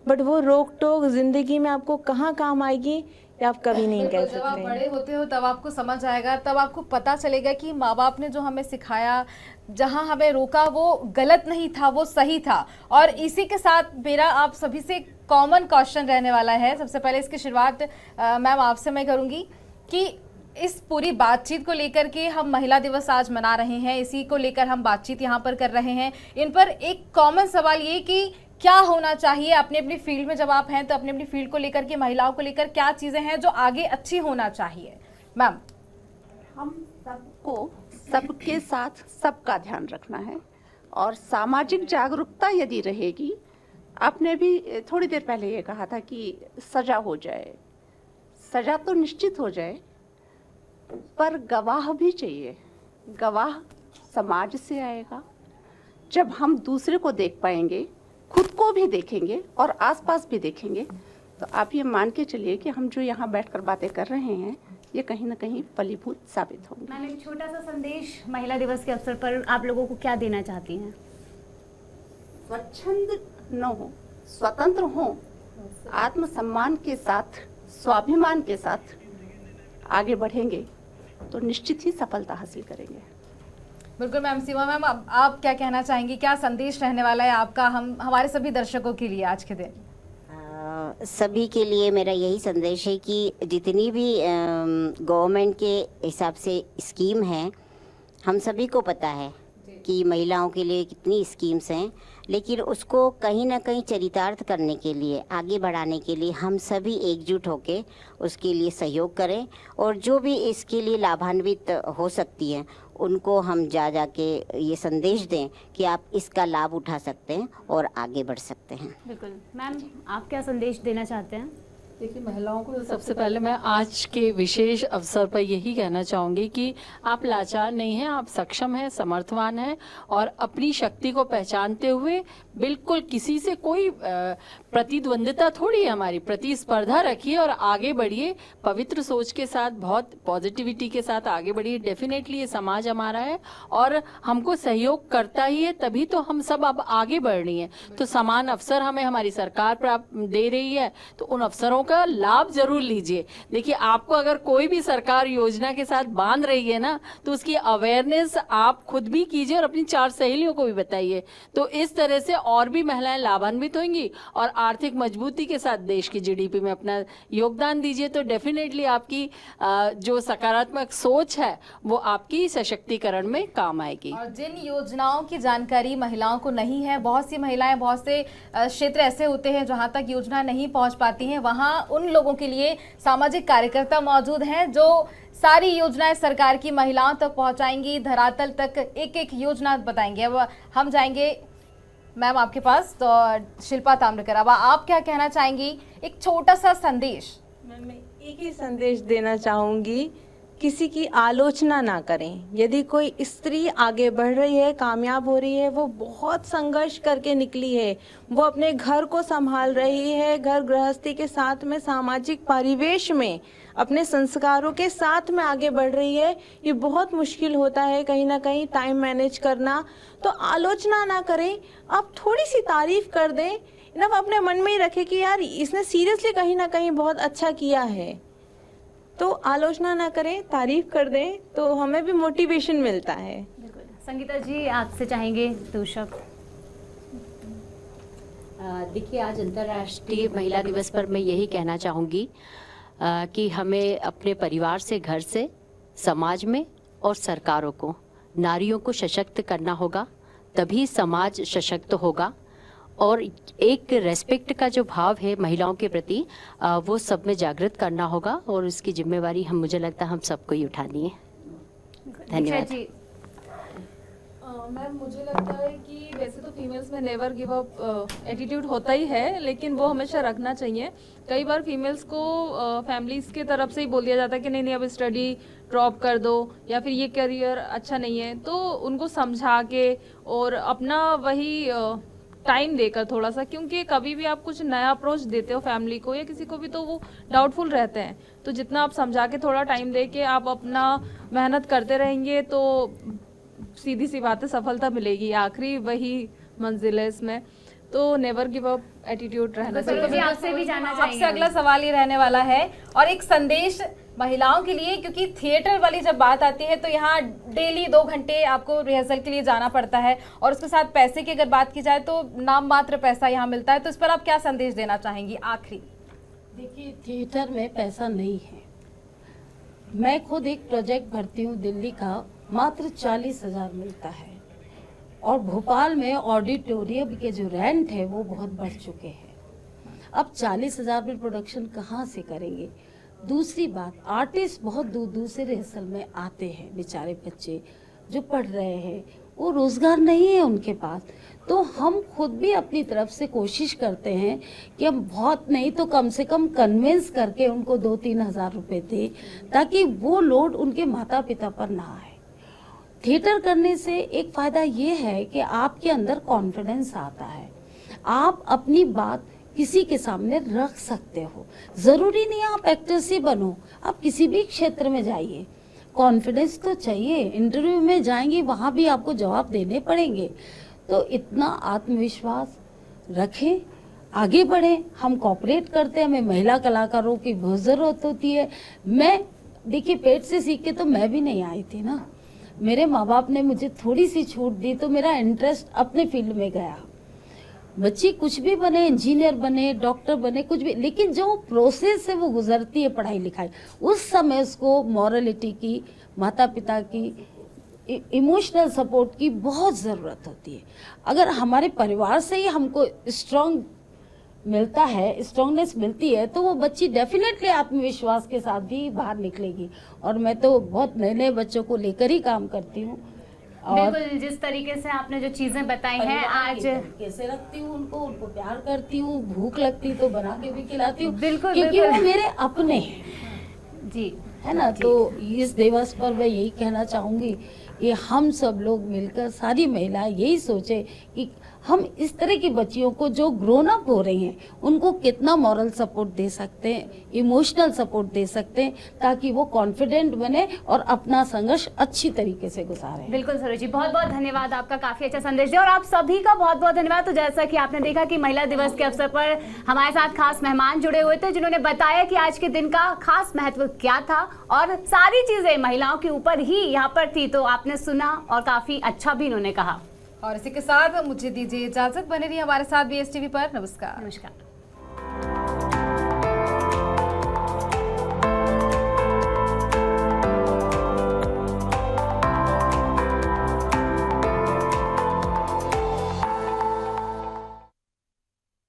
बट वो रोक टोक ज़िंदगी में आपको कहाँ काम आएगी ये आप कभी नहीं कह सकते। जब आप बड़े होते हो तब आपको समझ आएगा, तब आपको पता चलेगा कि माँ बाप ने जो हमें सिखाया, जहाँ हमें रोका, वो गलत नहीं था, वो सही था। और इसी के साथ मेरा आप सभी से कॉमन क्वेश्चन रहने वाला है। सबसे पहले इसकी शुरुआत मैम आपसे मैं करूँगी कि इस पूरी बातचीत को लेकर के हम महिला दिवस आज मना रहे हैं, इसी को लेकर हम बातचीत यहाँ पर कर रहे हैं। इन पर एक कॉमन सवाल ये कि क्या होना चाहिए अपने अपनी फील्ड में, जब आप हैं तो अपनी अपनी फील्ड को लेकर के, महिलाओं को लेकर क्या चीजें हैं जो आगे अच्छी होना चाहिए? मैम, हम सबको सबके साथ सबका ध्यान रखना है और सामाजिक जागरूकता यदि रहेगी, आपने भी थोड़ी देर पहले ये कहा था कि सजा हो जाए, सजा तो निश्चित हो जाए, पर गवाह भी चाहिए। गवाह समाज से आएगा। जब हम दूसरे को देख पाएंगे, खुद को भी देखेंगे और आसपास भी देखेंगे, तो आप ये मान के चलिए कि हम जो यहाँ बैठकर बातें कर रहे हैं ये कहीं ना कहीं फलीभूत साबित होंगे। मैम, एक छोटा सा संदेश महिला दिवस के अवसर पर आप लोगों को क्या देना चाहती हैं? स्वच्छंद न हो, स्वतंत्र हो, आत्मसम्मान के साथ, स्वाभिमान के साथ आगे बढ़ेंगे तो निश्चित ही सफलता हासिल करेंगे। बिल्कुल मैम। सीमा मैम, आप क्या कहना चाहेंगी, क्या संदेश रहने वाला है आपका हमारे सभी दर्शकों के लिए आज के दिन? सभी के लिए मेरा यही संदेश है कि जितनी भी गवर्नमेंट के हिसाब से स्कीम है, हम सभी को पता है कि महिलाओं के लिए कितनी स्कीम्स हैं, लेकिन उसको कहीं ना कहीं चरितार्थ करने के लिए, आगे बढ़ाने के लिए हम सभी एकजुट होकर उसके लिए सहयोग करें और जो भी इसके लिए लाभान्वित हो सकती हैं उनको हम जा के ये संदेश दें कि आप इसका लाभ उठा सकते हैं और आगे बढ़ सकते हैं। बिल्कुल। मैम, आप क्या संदेश देना चाहते हैं? देखिए, महिलाओं को सबसे पहले मैं आज के विशेष अवसर पर यही कहना चाहूँगी कि आप लाचार नहीं हैं, आप सक्षम हैं, समर्थवान हैं और अपनी शक्ति को पहचानते हुए बिल्कुल किसी से कोई प्रतिद्वंदिता थोड़ी है, हमारी प्रतिस्पर्धा रखिए और आगे बढ़िए। पवित्र सोच के साथ, बहुत पॉजिटिविटी के साथ आगे बढ़िए। डेफिनेटली ये समाज हमारा है और हमको सहयोग करता ही है, तभी तो हम सब अब आगे बढ़ रही हैं। तो समान अवसर हमें हमारी सरकार प्राप्त दे रही है, तो उन अवसरों का लाभ जरूर लीजिए। देखिए, आपको अगर कोई भी सरकार योजना के साथ बांध रही है ना, तो उसकी अवेयरनेस आप खुद भी कीजिए और अपनी 4 सहेलियों को भी बताइए। तो इस तरह से और भी महिलाएं लाभान्वित होंगी और आर्थिक मजबूती के साथ देश की जीडीपी में अपना योगदान दीजिए। तो डेफिनेटली आपकी जो सकारात्मक सोच है वो आपकी सशक्तिकरण में काम आएगी। और जिन योजनाओं की जानकारी महिलाओं को नहीं है, बहुत सी महिलाएं, बहुत से क्षेत्र ऐसे होते हैं जहां तक योजना नहीं पहुंच पाती हैं, वहां उन लोगों के लिए सामाजिक कार्यकर्ता मौजूद हैं जो सारी योजनाएं सरकार की महिलाओं तक पहुंचाएंगी, धरातल तक एक एक योजना बताएंगे। अब हम जाएंगे मैम आपके पास, तो शिल्पा ताम्रकर, अब आप क्या कहना चाहेंगी, एक छोटा सा संदेश? मैं एक ही संदेश देना चाहूँगी, किसी की आलोचना ना करें। यदि कोई स्त्री आगे बढ़ रही है, कामयाब हो रही है, वो बहुत संघर्ष करके निकली है, वो अपने घर को संभाल रही है, घर गृहस्थी के साथ में सामाजिक परिवेश में अपने संस्कारों के साथ में आगे बढ़ रही है, ये बहुत मुश्किल होता है कहीं ना कहीं टाइम मैनेज करना। तो आलोचना ना करें, आप थोड़ी सी तारीफ कर दें ना, अपने मन में ही रखें कि यार इसने सीरियसली कहीं ना कहीं बहुत अच्छा किया है। तो आलोचना ना करें, तारीफ कर दें, तो हमें भी मोटिवेशन मिलता है। संगीता जी, आपसे चाहेंगे 2 शब्द। देखिए, आज अंतर्राष्ट्रीय महिला दिवस पर मैं यही कहना चाहूँगी कि हमें अपने परिवार से, घर से, समाज में और सरकारों को, नारियों को सशक्त करना होगा, तभी समाज सशक्त होगा। और एक रेस्पेक्ट का जो भाव है महिलाओं के प्रति, वो सब में जागृत करना होगा और उसकी जिम्मेवारी मुझे लगता है हम सबको ही उठानी है। धन्यवाद। मैम, मुझे लगता है कि वैसे तो फीमेल्स में नेवर गिव अप एटीट्यूड होता ही है, लेकिन वो हमेशा रखना चाहिए। कई बार फीमेल्स को फैमिलीज के तरफ से ही बोल दिया जाता है कि नहीं अब स्टडी ड्रॉप कर दो या फिर ये करियर अच्छा नहीं है, तो उनको समझा के और अपना वही टाइम देकर थोड़ा सा, क्योंकि कभी भी आप कुछ नया अप्रोच देते हो फैमिली को या किसी को भी, तो वो डाउटफुल रहते हैं। तो जितना आप समझा के, थोड़ा टाइम दे के आप अपना मेहनत करते रहेंगे तो सीधी सी बात है, सफलता मिलेगी। आखिरी वही मंजिल है इसमें, तो नेवर गिव अप एटीट्यूड रहना चाहिए। आपसे भी जानना चाहेंगे, आपसे अगला सवाल ये रहने वाला है और एक संदेश महिलाओं के लिए, क्योंकि थिएटर वाली जब बात आती है तो यहाँ डेली 2 घंटे आपको रिहर्सल के लिए जाना पड़ता है और उसके साथ पैसे की अगर बात की जाए तो नाम मात्र पैसा यहाँ मिलता है, तो इस पर आप क्या संदेश देना चाहेंगी आखिरी? देखिए, थिएटर में पैसा नहीं है, मैं खुद एक प्रोजेक्ट भरती हूँ दिल्ली का, मात्र 40,000 मिलता है, और भोपाल में ऑडिटोरियम के जो रेंट है वो बहुत बढ़ चुके हैं। अब 40,000 में प्रोडक्शन कहाँ से करेंगे? दूसरी बात, आर्टिस्ट बहुत दूर दूर से रिहर्सल में आते हैं, बेचारे बच्चे जो पढ़ रहे हैं, वो रोजगार नहीं है उनके पास। तो हम खुद भी अपनी तरफ से कोशिश करते हैं कि हम बहुत नहीं तो कम से कम कन्विंस करके उनको 2-3 हज़ार रुपये दें, ताकि वो लोड उनके माता पिता पर ना आए। थिएटर करने से एक फ़ायदा ये है कि आपके अंदर कॉन्फिडेंस आता है, आप अपनी बात किसी के सामने रख सकते हो। ज़रूरी नहीं आप एक्ट्रेस ही बनो, आप किसी भी क्षेत्र में जाइए, कॉन्फिडेंस तो चाहिए। इंटरव्यू में जाएंगे, वहाँ भी आपको जवाब देने पड़ेंगे, तो इतना आत्मविश्वास रखें, आगे बढ़ें। हम कोऑपरेट करते हैं, हमें महिला कलाकारों की बहुत ज़रूरत होती है। मैं देखिए, पेट से सीख के तो मैं भी नहीं आई थी ना, मेरे माँ बाप ने मुझे थोड़ी सी छूट दी तो मेरा इंटरेस्ट अपने फील्ड में गया। बच्ची कुछ भी बने, इंजीनियर बने, डॉक्टर बने, कुछ भी, लेकिन जो प्रोसेस से वो गुजरती है पढ़ाई लिखाई, उस समय उसको मॉरलिटी की, माता पिता की, इमोशनल सपोर्ट की बहुत ज़रूरत होती है। अगर हमारे परिवार से ही हमको स्ट्रॉन्ग मिलता है, स्ट्रॉन्गनेस मिलती है, तो वो बच्ची डेफिनेटली आत्मविश्वास के साथ भी बाहर निकलेगी। और मैं तो बहुत नए नए बच्चों को लेकर ही काम करती हूँ। और बिल्कुल, जिस तरीके से आपने जो चीजें बताई हैं आज, कैसे रखती हूँ उनको प्यार करती हूँ, भूख लगती तो बना के भी खिलाती हूँ, बिल्कुल, क्योंकि बिल्कुल। वो मेरे अपने हैं जी, है ना। तो इस दिवस पर मैं यही कहना चाहूँगी कि हम सब लोग मिलकर, सारी महिलाएं यही सोचें कि हम इस तरह की बच्चियों को जो ग्रोन अप हो रही हैं, उनको कितना मॉरल सपोर्ट दे सकते हैं, इमोशनल सपोर्ट दे सकते हैं, ताकि वो कॉन्फिडेंट बने और अपना संघर्ष अच्छी तरीके से गुजारें। बिल्कुल सरोज जी, बहुत बहुत धन्यवाद, आपका काफी अच्छा संदेश दिया, और आप सभी का बहुत बहुत धन्यवाद। तो जैसा कि आपने देखा कि महिला दिवस के अवसर पर हमारे साथ खास मेहमान जुड़े हुए थे, जिन्होंने बताया कि आज के दिन का खास महत्व क्या था, और सारी चीजें महिलाओं के ऊपर ही यहाँ पर थी। तो आपने सुना और काफी अच्छा भी इन्होंने कहा। और इसी के साथ मुझे दीजिए इजाजत, बने रहिए हमारे साथ BSTV पर। नमस्कार। नमस्कार।